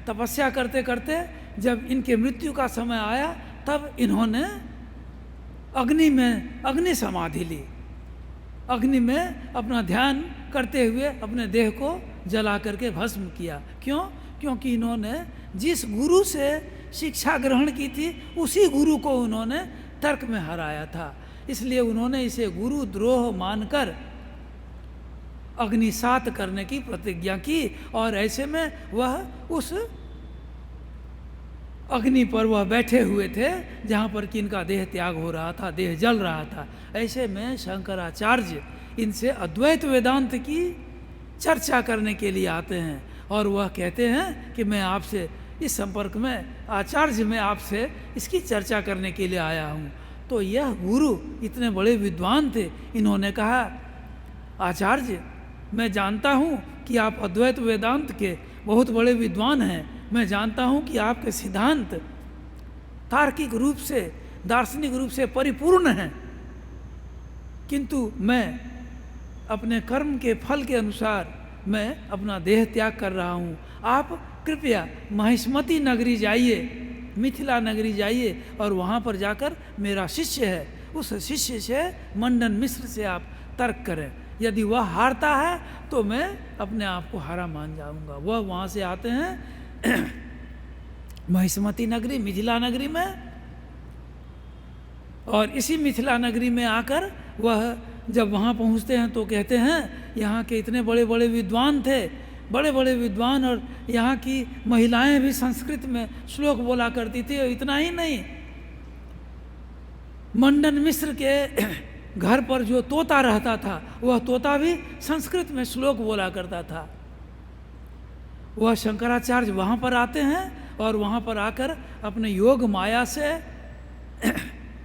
तपस्या करते करते जब इनके मृत्यु का समय आया तब इन्होंने अग्नि समाधि ली। अग्नि में अपना ध्यान करते हुए अपने देह को जला करके भस्म किया। क्यों? क्योंकि इन्होंने जिस गुरु से शिक्षा ग्रहण की थी उसी गुरु को उन्होंने तर्क में हराया था, इसलिए उन्होंने इसे गुरु द्रोह मानकर अग्निसात करने की प्रतिज्ञा की। और ऐसे में वह उस अग्नि पर वह बैठे हुए थे जहाँ पर कि इनका देह त्याग हो रहा था, देह जल रहा था। ऐसे में शंकराचार्य इनसे अद्वैत वेदांत की चर्चा करने के लिए आते हैं और वह कहते हैं कि मैं आपसे इस संपर्क में, आचार्य मैं आपसे इसकी चर्चा करने के लिए आया हूँ। तो यह गुरु इतने बड़े विद्वान थे, इन्होंने कहा आचार्य मैं जानता हूँ कि आप अद्वैत वेदांत के बहुत बड़े विद्वान हैं, मैं जानता हूँ कि आपके सिद्धांत तार्किक रूप से, दार्शनिक रूप से परिपूर्ण हैं, किंतु मैं अपने कर्म के फल के अनुसार मैं अपना देह त्याग कर रहा हूँ। आप कृपया महिष्मती नगरी जाइए, मिथिला नगरी जाइए और वहाँ पर जाकर मेरा शिष्य है, उस शिष्य से मंडन मिश्र से आप तर्क करें। यदि वह हारता है तो मैं अपने आप को हारा मान जाऊंगा। वह वहाँ से आते हैं महिष्मती नगरी, मिथिला नगरी में, और इसी मिथिला नगरी में आकर वह जब वहाँ पहुँचते हैं तो कहते हैं यहाँ के इतने बड़े बड़े विद्वान थे, बड़े बड़े विद्वान, और यहाँ की महिलाएं भी संस्कृत में श्लोक बोला करती थी। और इतना ही नहीं, मंडन मिश्र के घर पर जो तोता रहता था वह तोता भी संस्कृत में श्लोक बोला करता था। वह शंकराचार्य वहाँ पर आते हैं और वहाँ पर आकर अपने योग माया से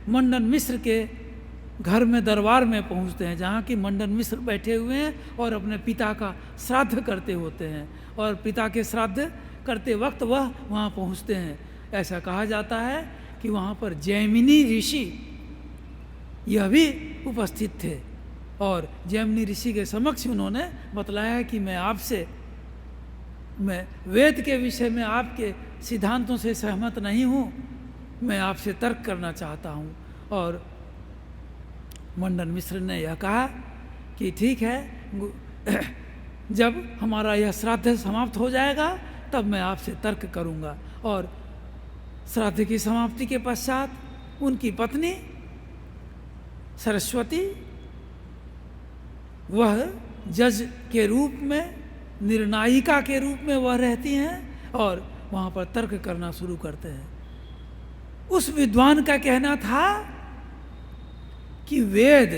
मंडन मिश्र के घर में, दरबार में पहुँचते हैं, जहाँ की मंडन मिश्र बैठे हुए हैं और अपने पिता का श्राद्ध करते होते हैं, और पिता के श्राद्ध करते वक्त वह वहाँ पहुँचते हैं। ऐसा कहा जाता है कि वहाँ पर जैमिनी ऋषि यह भी उपस्थित थे, और जैमिनी ऋषि के समक्ष उन्होंने बतलाया कि मैं वेद के विषय में आपके सिद्धांतों से सहमत नहीं हूँ, मैं आपसे तर्क करना चाहता हूँ। और मंडन मिश्र ने यह कहा कि ठीक है, जब हमारा यह श्राद्ध समाप्त हो जाएगा तब मैं आपसे तर्क करूँगा। और श्राद्ध की समाप्ति के पश्चात उनकी पत्नी सरस्वती, वह जज के रूप में, निर्णायिका के रूप में वह रहती हैं और वहाँ पर तर्क करना शुरू करते हैं। उस विद्वान का कहना था कि वेद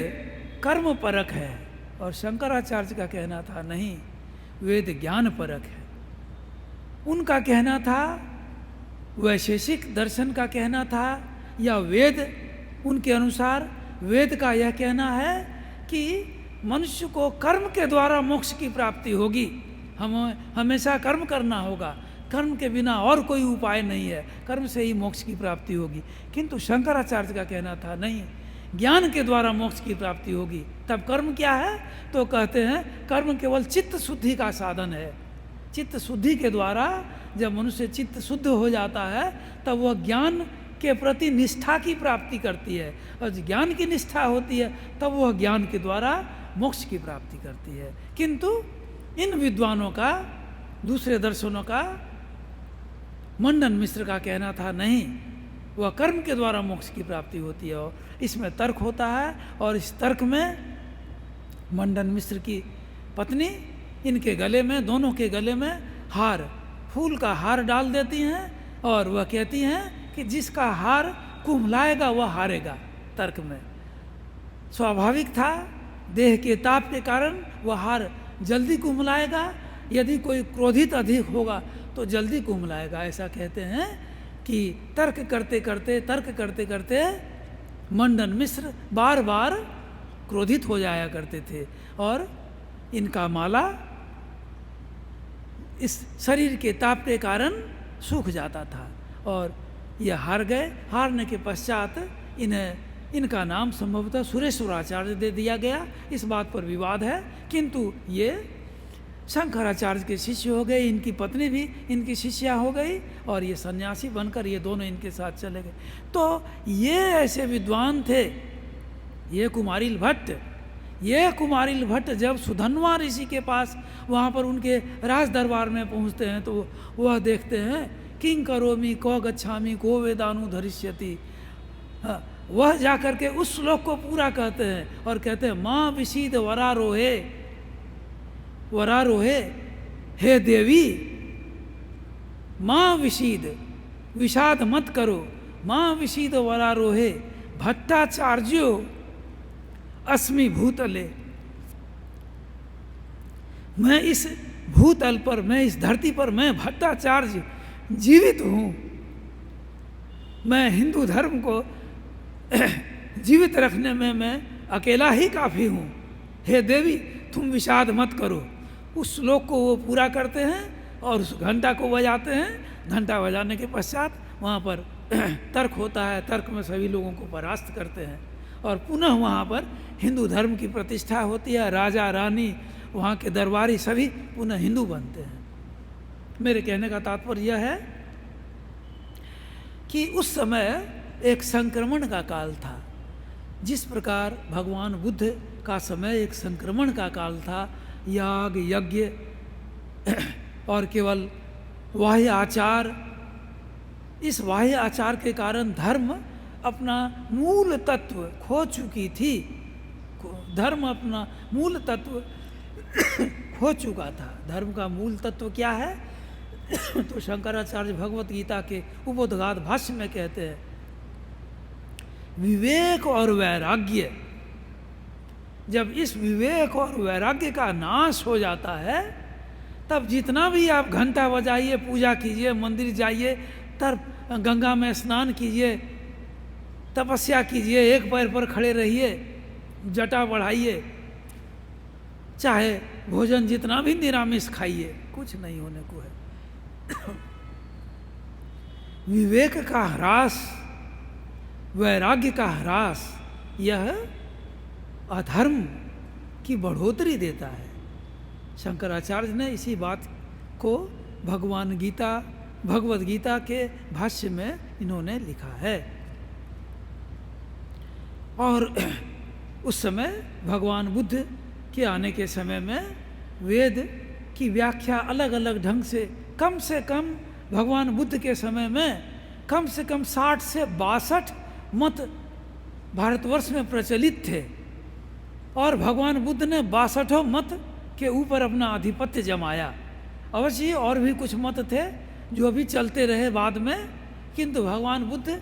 कर्म परक है, और शंकराचार्य का कहना था नहीं, वेद ज्ञान परक है। उनका कहना था, वैशेषिक दर्शन का कहना था, या वेद, उनके अनुसार वेद का यह कहना है कि मनुष्य को कर्म के द्वारा मोक्ष की प्राप्ति होगी, हमें हमेशा कर्म करना होगा, कर्म के बिना और कोई उपाय नहीं है, कर्म से ही मोक्ष की प्राप्ति होगी। किंतु शंकराचार्य का कहना था नहीं, ज्ञान के द्वारा मोक्ष की प्राप्ति होगी। तब कर्म क्या है? तो कहते हैं कर्म केवल चित्त शुद्धि का साधन है। चित्त शुद्धि के द्वारा जब मनुष्य चित्त शुद्ध हो जाता है तब वह ज्ञान के प्रति निष्ठा की प्राप्ति करती है, और ज्ञान की निष्ठा होती है तब वह ज्ञान के द्वारा मोक्ष की प्राप्ति करती है। किंतु इन विद्वानों का, दूसरे दर्शनों का, मंडन मिश्र का कहना था नहीं, वह कर्म के द्वारा मोक्ष की प्राप्ति होती है। और इसमें तर्क होता है, और इस तर्क में मंडन मिश्र की पत्नी इनके गले में, दोनों के गले में हार, फूल का हार डाल देती हैं, और वह कहती हैं कि जिसका हार कुम्हलाएगा वह हारेगा। तर्क में स्वाभाविक था, देह के ताप के कारण वह हार जल्दी कुम्हलाएगा, यदि कोई क्रोधित अधिक होगा तो जल्दी कुम्हलाएगा। ऐसा कहते हैं कि तर्क करते करते मंडन मिश्र बार बार क्रोधित हो जाया करते थे, और इनका माला इस शरीर के ताप के कारण सूख जाता था, और यह हार गए। हारने के पश्चात इनका नाम संभवतः सुरेश्वराचार्य दे दिया गया। इस बात पर विवाद है, किंतु ये शंकराचार्य के शिष्य हो गए, इनकी पत्नी भी इनकी शिष्या हो गई, और ये सन्यासी बनकर ये दोनों इनके साथ चले गए। तो ये ऐसे विद्वान थे। ये कुमारिल भट्ट जब सुधन्वा ऋषि के पास, वहाँ पर उनके राज दरबार में पहुँचते हैं तो वह देखते हैं किंग करोमि को गच्छामि को वेदानु धरिष्यति। वह जाकर के उस श्लोक को पूरा कहते हैं और कहते हैं माँ विशीद वरारोहे हे देवी, माँ विषाद मत करो, माँ विशीद वरारोहे भट्टाचार्यो अस्मि भूतले। मैं इस भूतल पर, मैं इस धरती पर, मैं भट्टाचार्य जीवित हूँ। मैं हिंदू धर्म को जीवित रखने में मैं अकेला ही काफ़ी हूँ। हे देवी तुम विषाद मत करो। उस श्लोक को वो पूरा करते हैं और उस घंटा को बजाते हैं। घंटा बजाने के पश्चात वहाँ पर तर्क होता है। तर्क में सभी लोगों को परास्त करते हैं और पुनः वहाँ पर हिंदू धर्म की प्रतिष्ठा होती है। राजा रानी, वहाँ के दरबारी सभी पुनः हिंदू बनते हैं। मेरे कहने का तात्पर्य यह है कि उस समय एक संक्रमण का काल था। जिस प्रकार भगवान बुद्ध का समय एक संक्रमण का काल था, याग यज्ञ और केवल बाह्य आचार, इस बाह्य आचार के कारण धर्म अपना मूल तत्व खो चुकी थी। धर्म अपना मूल तत्व खो चुका था। धर्म का मूल तत्व क्या है? तो शंकराचार्य भगवत गीता के उपोद्घात भाष्य में कहते हैं, विवेक और वैराग्य। जब इस विवेक और वैराग्य का नाश हो जाता है, तब जितना भी आप घंटा बजाइए, पूजा कीजिए, मंदिर जाइए, तब गंगा में स्नान कीजिए, तपस्या कीजिए, एक पैर पर खड़े रहिए, जटा बढ़ाइए, चाहे भोजन जितना भी निरामिष खाइए, कुछ नहीं होने को है। विवेक का ह्रास, वैराग्य का ह्रास, यह अधर्म की बढ़ोतरी देता है। शंकराचार्य ने इसी बात को भगवत गीता के भाष्य में इन्होंने लिखा है। और उस समय भगवान बुद्ध के आने के समय में वेद की व्याख्या अलग अलग ढंग से कम भगवान बुद्ध के समय में कम से कम 60 से 62 मत भारतवर्ष में प्रचलित थे। और भगवान बुद्ध ने 62 मत के ऊपर अपना आधिपत्य जमाया। अवश्य और भी कुछ मत थे जो अभी चलते रहे बाद में, किंतु भगवान बुद्ध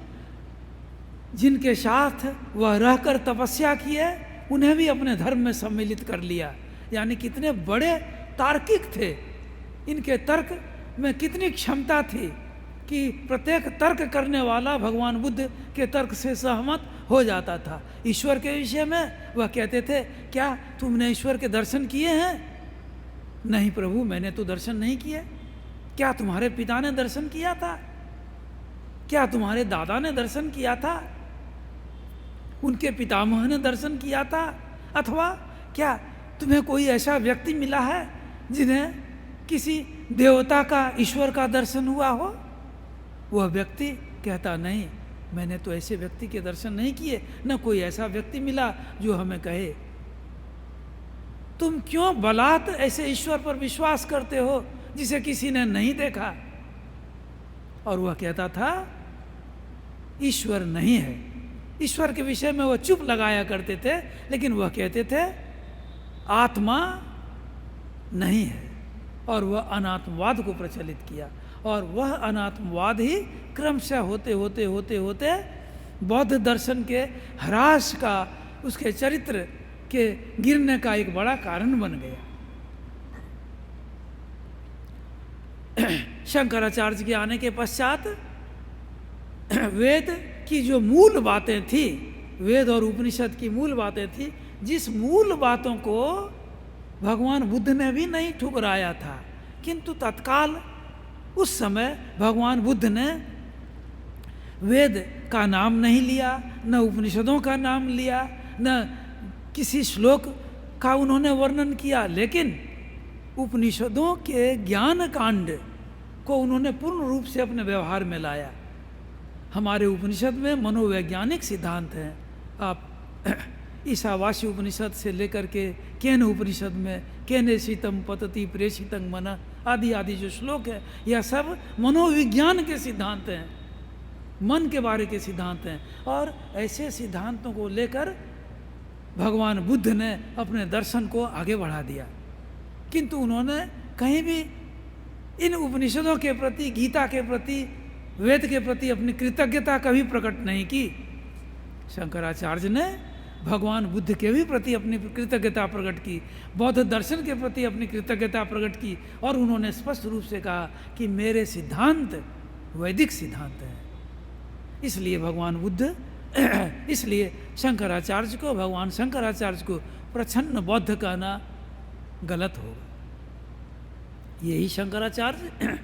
जिनके साथ वह रहकर तपस्या किए, उन्हें भी अपने धर्म में सम्मिलित कर लिया। यानी कितने बड़े तार्किक थे, इनके तर्क में कितनी क्षमता थी कि प्रत्येक तर्क करने वाला भगवान बुद्ध के तर्क से सहमत हो जाता था। ईश्वर के विषय में वह कहते थे, क्या तुमने ईश्वर के दर्शन किए हैं? नहीं प्रभु, मैंने तो दर्शन नहीं किए। क्या तुम्हारे पिता ने दर्शन किया था? क्या तुम्हारे दादा ने दर्शन किया था? उनके पितामह ने दर्शन किया था? अथवा क्या तुम्हें कोई ऐसा व्यक्ति मिला है जिन्हें किसी देवता का, ईश्वर का दर्शन हुआ हो? वह व्यक्ति कहता, नहीं, मैंने तो ऐसे व्यक्ति के दर्शन नहीं किए, न कोई ऐसा व्यक्ति मिला जो हमें कहे। तुम क्यों बलात् ऐसे ईश्वर पर विश्वास करते हो जिसे किसी ने नहीं देखा? और वह कहता था, ईश्वर नहीं है। ईश्वर के विषय में वह चुप लगाया करते थे, लेकिन वह कहते थे आत्मा नहीं है। और वह अनात्मवाद को प्रचलित किया। और वह अनात्मवाद ही क्रमशः होते होते बौद्ध दर्शन के ह्रास का, उसके चरित्र के गिरने का एक बड़ा कारण बन गया। शंकराचार्य के आने के पश्चात वेद की जो मूल बातें थी, वेद और उपनिषद की मूल बातें थी, जिस मूल बातों को भगवान बुद्ध ने भी नहीं ठुकराया था, किंतु तत्काल उस समय भगवान बुद्ध ने वेद का नाम नहीं लिया, न उपनिषदों का नाम लिया, न किसी श्लोक का उन्होंने वर्णन किया, लेकिन उपनिषदों के ज्ञान कांड को उन्होंने पूर्ण रूप से अपने व्यवहार में लाया। हमारे उपनिषद में मनोवैज्ञानिक सिद्धांत हैं। आप ईशावास्य उपनिषद से लेकर के केन उपनिषद में केने शीतम पतति प्रेषितं मन आदि आदि जो श्लोक है, यह सब मनोविज्ञान के सिद्धांत हैं, मन के बारे के सिद्धांत हैं। और ऐसे सिद्धांतों को लेकर भगवान बुद्ध ने अपने दर्शन को आगे बढ़ा दिया, किंतु उन्होंने कहीं भी इन उपनिषदों के प्रति, गीता के प्रति, वेद के प्रति अपनी कृतज्ञता कभी प्रकट नहीं की। शंकराचार्य ने भगवान बुद्ध के भी प्रति अपनी कृतज्ञता प्रकट की, बौद्ध दर्शन के प्रति अपनी कृतज्ञता प्रकट की, और उन्होंने स्पष्ट रूप से कहा कि मेरे सिद्धांत वैदिक सिद्धांत हैं। इसलिए भगवान बुद्ध इसलिए शंकराचार्य को, भगवान शंकराचार्य को प्रच्छन्न बौद्ध कहना गलत होगा। यही शंकराचार्य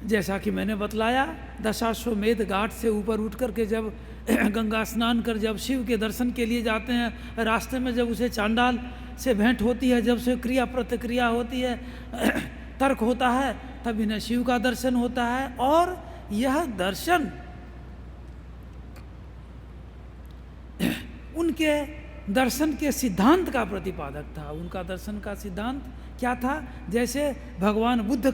जैसा कि मैंने बतलाया, दशाश्वमेध घाट से ऊपर उठ कर के जब गंगा स्नान कर जब शिव के दर्शन के लिए जाते हैं, रास्ते में जब उसे चांडाल से भेंट होती है, जब से क्रिया प्रतिक्रिया होती है, तर्क होता है, तब इन्हें शिव का दर्शन होता है। और यह दर्शन उनके दर्शन के सिद्धांत का प्रतिपादक था। उनका दर्शन का सिद्धांत क्या था? जैसे भगवान बुद्ध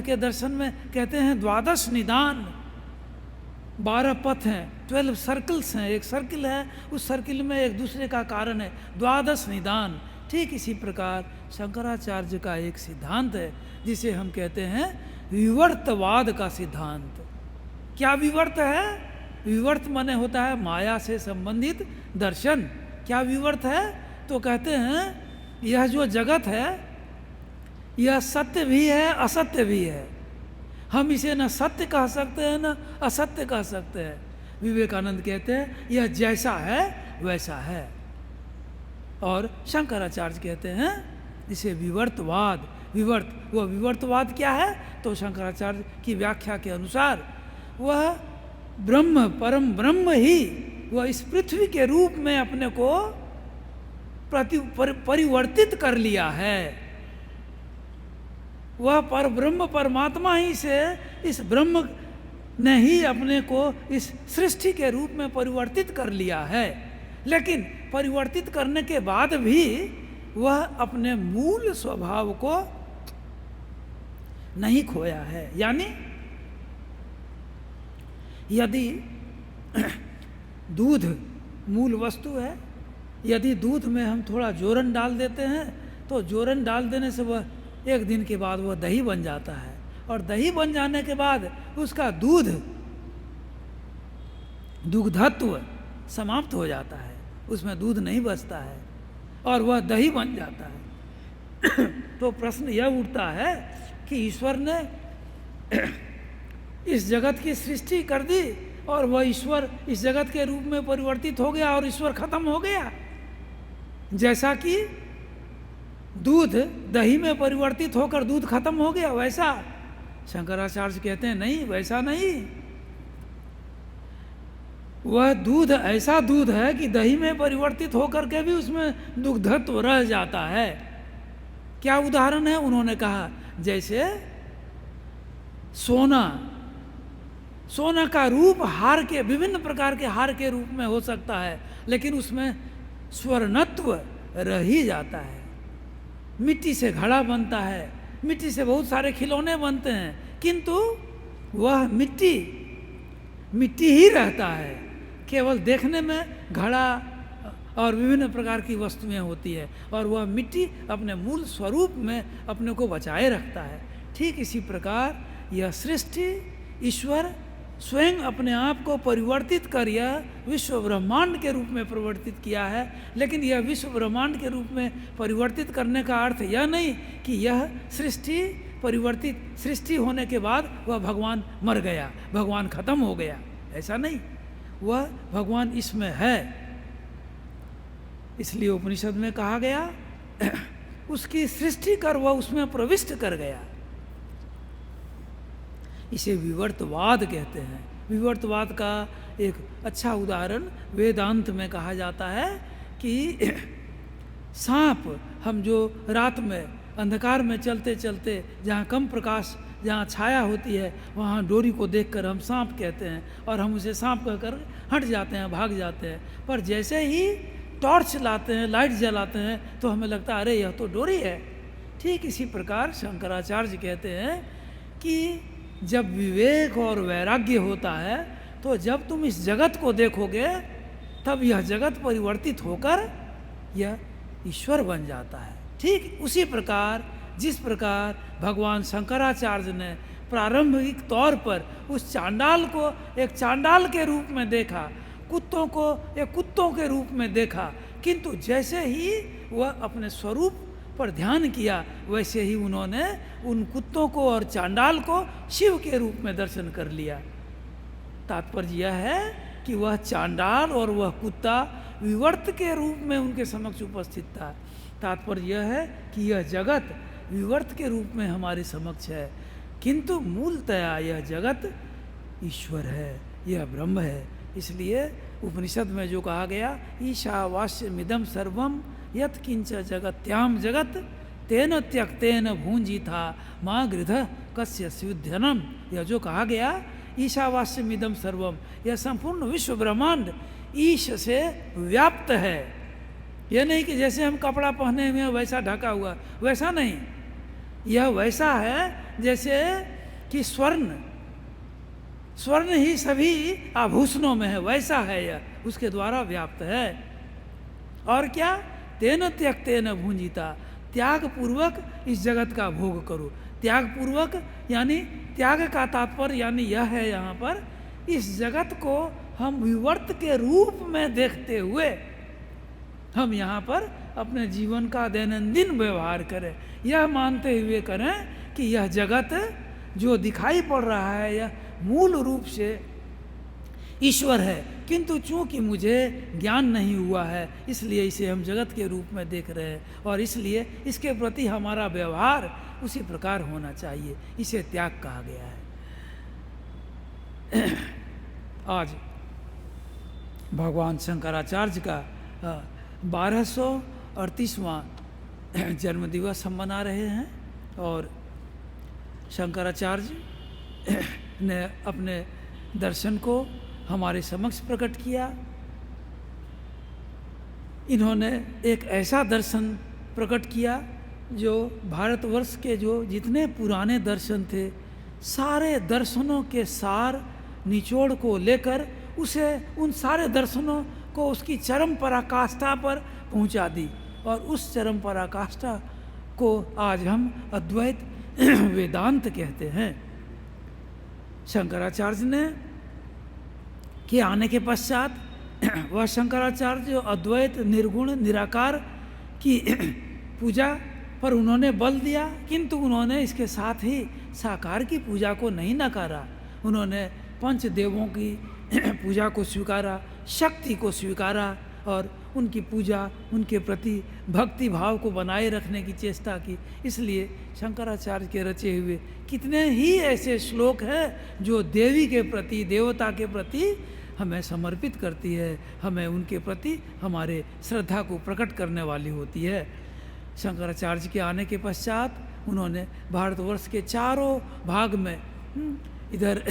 के दर्शन में कहते हैं 12 निदान, 12 पथ हैं, 12 सर्कल्स हैं। एक सर्किल है, उस सर्किल में एक दूसरे का कारण है, 12 निदान। ठीक इसी प्रकार शंकराचार्य का एक सिद्धांत है जिसे हम कहते हैं विवर्तवाद का सिद्धांत। क्या विवर्त है? विवर्त माने होता है माया से संबंधित दर्शन। क्या विवर्त है? तो कहते हैं यह जो जगत है यह सत्य भी है, असत्य भी है। हम इसे न सत्य कह सकते हैं न असत्य कह सकते हैं। विवेकानंद कहते हैं यह जैसा है वैसा है, और शंकराचार्य कहते हैं इसे विवर्तवाद। वह विवर्तवाद क्या है? तो शंकराचार्य की व्याख्या के अनुसार वह ब्रह्म, परम ब्रह्म ही वह इस पृथ्वी के रूप में अपने को परिवर्तित कर लिया है। वह पर ब्रह्म परमात्मा ही से इस ब्रह्म ने ही अपने को इस सृष्टि के रूप में परिवर्तित कर लिया है। लेकिन परिवर्तित करने के बाद भी वह अपने मूल स्वभाव को नहीं खोया है। यानी यदि दूध मूल वस्तु है, यदि दूध में हम थोड़ा जोरन डाल देते हैं तो जोरन डाल देने से वह एक दिन के बाद वह दही बन जाता है, और दही बन जाने के बाद उसका दुग्धत्व समाप्त हो जाता है, उसमें दूध नहीं बचता है और वह दही बन जाता है। तो प्रश्न यह उठता है कि ईश्वर ने इस जगत की सृष्टि कर दी और वह ईश्वर इस जगत के रूप में परिवर्तित हो गया और ईश्वर खत्म हो गया। जैसा कि दूध दही में परिवर्तित होकर दूध खत्म हो गया, वैसा शंकराचार्य कहते हैं नहीं, वैसा नहीं। वह दूध ऐसा दूध है कि दही में परिवर्तित होकर के भी उसमें दुग्धत्व रह जाता है। क्या उदाहरण है? उन्होंने कहा जैसे सोना का रूप हार के, विभिन्न प्रकार के हार के रूप में हो सकता है, लेकिन उसमें स्वर्णत्व रह ही जाता है। मिट्टी से घड़ा बनता है, मिट्टी से बहुत सारे खिलौने बनते हैं, किंतु वह मिट्टी ही रहता है। केवल देखने में घड़ा और विभिन्न प्रकार की वस्तुएं होती है, और वह मिट्टी अपने मूल स्वरूप में अपने को बचाए रखता है। ठीक इसी प्रकार यह सृष्टि ईश्वर स्वयं अपने आप को परिवर्तित कर यह विश्व ब्रह्मांड के रूप में परिवर्तित किया है। लेकिन यह विश्व ब्रह्मांड के रूप में परिवर्तित करने का अर्थ यह नहीं कि यह सृष्टि होने के बाद वह भगवान मर गया, भगवान खत्म हो गया, ऐसा नहीं। वह भगवान इसमें है, इसलिए उपनिषद में कहा गया उसकी सृष्टि कर वह उसमें प्रविष्ट कर गया। इसे विवर्तवाद कहते हैं। विवर्तवाद का एक अच्छा उदाहरण वेदांत में कहा जाता है कि सांप, हम जो रात में अंधकार में चलते चलते जहाँ कम प्रकाश, जहाँ छाया होती है, वहाँ डोरी को देखकर हम सांप कहते हैं और हम उसे सांप कहकर हट जाते हैं, भाग जाते हैं। पर जैसे ही टॉर्च लाते हैं, लाइट जलाते हैं, तो हमें लगता है अरे यह तो डोरी है। ठीक इसी प्रकार शंकराचार्य कहते हैं कि जब विवेक और वैराग्य होता है तो जब तुम इस जगत को देखोगे तब यह जगत परिवर्तित होकर यह ईश्वर बन जाता है। ठीक उसी प्रकार जिस प्रकार भगवान शंकराचार्य ने प्रारंभिक तौर पर उस चांडाल को एक चांडाल के रूप में देखा, कुत्तों को एक कुत्तों के रूप में देखा, किंतु जैसे ही वह अपने स्वरूप पर ध्यान किया वैसे ही उन्होंने उन कुत्तों को और चांडाल को शिव के रूप में दर्शन कर लिया। तात्पर्य यह है कि वह चांडाल और वह कुत्ता विवर्त के रूप में उनके समक्ष उपस्थित था। तात्पर्य यह है कि यह जगत विवर्त के रूप में हमारे समक्ष है। किंतु मूलतया यह जगत ईश्वर है, यह ब्रह्म है। इसलिए उपनिषद में जो कहा गया, ईशावास्यमिदं सर्वम यत् किंच जगत्याम जगत तेन त्यक्तेन भूंजिथा माँ गृध कस्य स्युध्यनम, यह जो कहा गया ईशावास्यमिदं सर्वम, यह संपूर्ण विश्व ब्रह्मांड ईश से व्याप्त है। यह नहीं कि जैसे हम कपड़ा पहने हुए वैसा ढका हुआ, वैसा नहीं। यह वैसा है जैसे कि स्वर्ण ही सभी आभूषणों में है, वैसा है यह, उसके द्वारा व्याप्त है। और क्या, तेन त्यक्तेन भुंजिता, त्याग पूर्वक इस जगत का भोग करो। त्याग पूर्वक यानी त्याग का तात्पर्य यानी यह है यहाँ पर, इस जगत को हम विवर्त के रूप में देखते हुए हम यहाँ पर अपने जीवन का दैनंदिन व्यवहार करें, यह मानते हुए करें कि यह जगत जो दिखाई पड़ रहा है यह मूल रूप से ईश्वर है, किंतु चूंकि मुझे ज्ञान नहीं हुआ है इसलिए इसे हम जगत के रूप में देख रहे हैं, और इसलिए इसके प्रति हमारा व्यवहार उसी प्रकार होना चाहिए। इसे त्याग कहा गया है। आज भगवान शंकराचार्य का 1238वां जन्मदिवस हम मना रहे हैं, और शंकराचार्य ने अपने दर्शन को हमारे समक्ष प्रकट किया। इन्होंने एक ऐसा दर्शन प्रकट किया जो भारतवर्ष के जो जितने पुराने दर्शन थे, सारे दर्शनों के सार निचोड़ को लेकर उसे उन सारे दर्शनों को उसकी चरम पराकाष्ठा पर पहुंचा दी, और उस चरम पराकाष्ठा को आज हम अद्वैत वेदांत कहते हैं। शंकराचार्य ने के आने के पश्चात वह शंकराचार्य जो अद्वैत निर्गुण निराकार की पूजा पर उन्होंने बल दिया, किंतु उन्होंने इसके साथ ही साकार की पूजा को नहीं नकारा। उन्होंने पंचदेवों की पूजा को स्वीकारा, शक्ति को स्वीकारा, और उनकी पूजा, उनके प्रति भक्ति भाव को बनाए रखने की चेष्टा की। इसलिए शंकराचार्य के रचे हुए कितने ही ऐसे श्लोक हैं जो देवी के प्रति, देवता के प्रति हमें समर्पित करती है, हमें उनके प्रति हमारे श्रद्धा को प्रकट करने वाली होती है। शंकराचार्य के आने के पश्चात उन्होंने भारतवर्ष के चारों भाग में, इधर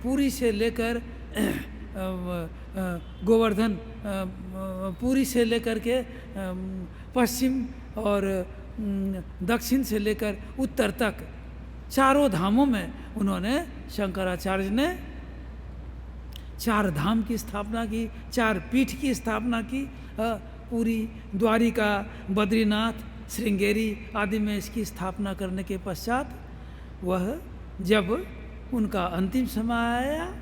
पुरी से लेकर गोवर्धन, पुरी से लेकर के पश्चिम और दक्षिण से लेकर उत्तर तक चारों धामों में उन्होंने, शंकराचार्य ने 4 धाम की स्थापना की, 4 पीठ की स्थापना की। पुरी, द्वारिका, बद्रीनाथ, श्रृंगेरी आदि में इसकी स्थापना करने के पश्चात वह जब उनका अंतिम समय आया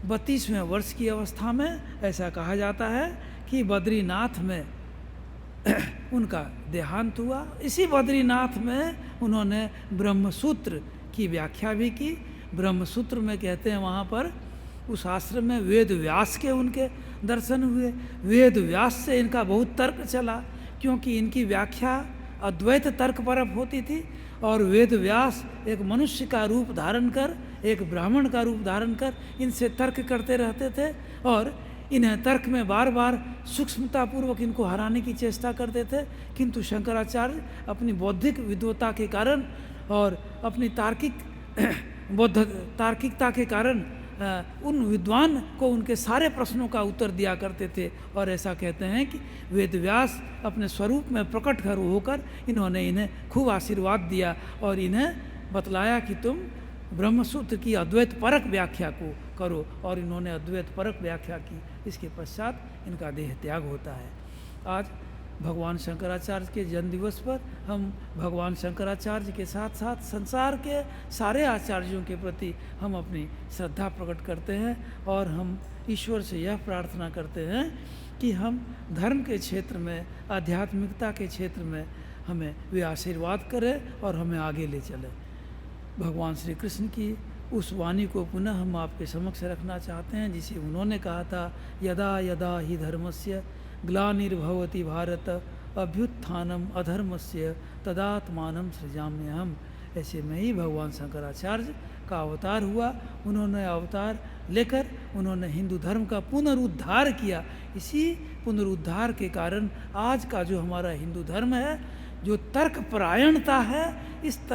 32वें वर्ष की अवस्था में, ऐसा कहा जाता है कि बद्रीनाथ में उनका देहांत हुआ। इसी बद्रीनाथ में उन्होंने ब्रह्मसूत्र की व्याख्या भी की। ब्रह्मसूत्र में कहते हैं वहाँ पर उस आश्रम में वेद व्यास के उनके दर्शन हुए। वेद व्यास से इनका बहुत तर्क चला, क्योंकि इनकी व्याख्या अद्वैत तर्क परक होती थी, और वेद व्यास एक मनुष्य का रूप धारण कर, एक ब्राह्मण का रूप धारण कर इनसे तर्क करते रहते थे, और इन्हें तर्क में बार बार सूक्ष्मतापूर्वक इनको हराने की चेष्टा करते थे। किंतु शंकराचार्य अपनी बौद्धिक विद्वता के कारण और अपनी तार्किकता के कारण उन विद्वान को उनके सारे प्रश्नों का उत्तर दिया करते थे। और ऐसा कहते हैं कि वेद व्यास अपने स्वरूप में प्रकट होकर इन्होंने इन्हें खूब आशीर्वाद दिया और इन्हें बतलाया कि तुम ब्रह्मसूत्र की अद्वैत परक व्याख्या को करो, और इन्होंने अद्वैत परक व्याख्या की। इसके पश्चात इनका देह त्याग होता है। आज भगवान शंकराचार्य के जन्म दिवस पर हम भगवान शंकराचार्य के साथ साथ संसार के सारे आचार्यों के प्रति हम अपनी श्रद्धा प्रकट करते हैं, और हम ईश्वर से यह प्रार्थना करते हैं कि हम धर्म के क्षेत्र में, आध्यात्मिकता के क्षेत्र में हमें वे आशीर्वाद करें और हमें आगे ले चले। भगवान श्री कृष्ण की उस वाणी को पुनः हम आपके समक्ष रखना चाहते हैं जिसे उन्होंने कहा था, यदा यदा ही धर्मस्य ग्लानिर्भवति भारत अभ्युत्थानम अधर्मस्य तदात्मानं सृजाम्यहम्। ऐसे में ही भगवान शंकराचार्य का अवतार हुआ। उन्होंने अवतार लेकर उन्होंने हिंदू धर्म का पुनरुद्धार किया। इसी पुनरुद्धार के कारण आज का जो हमारा हिंदू धर्म है, जो तर्कपरायणता है, इस तर्क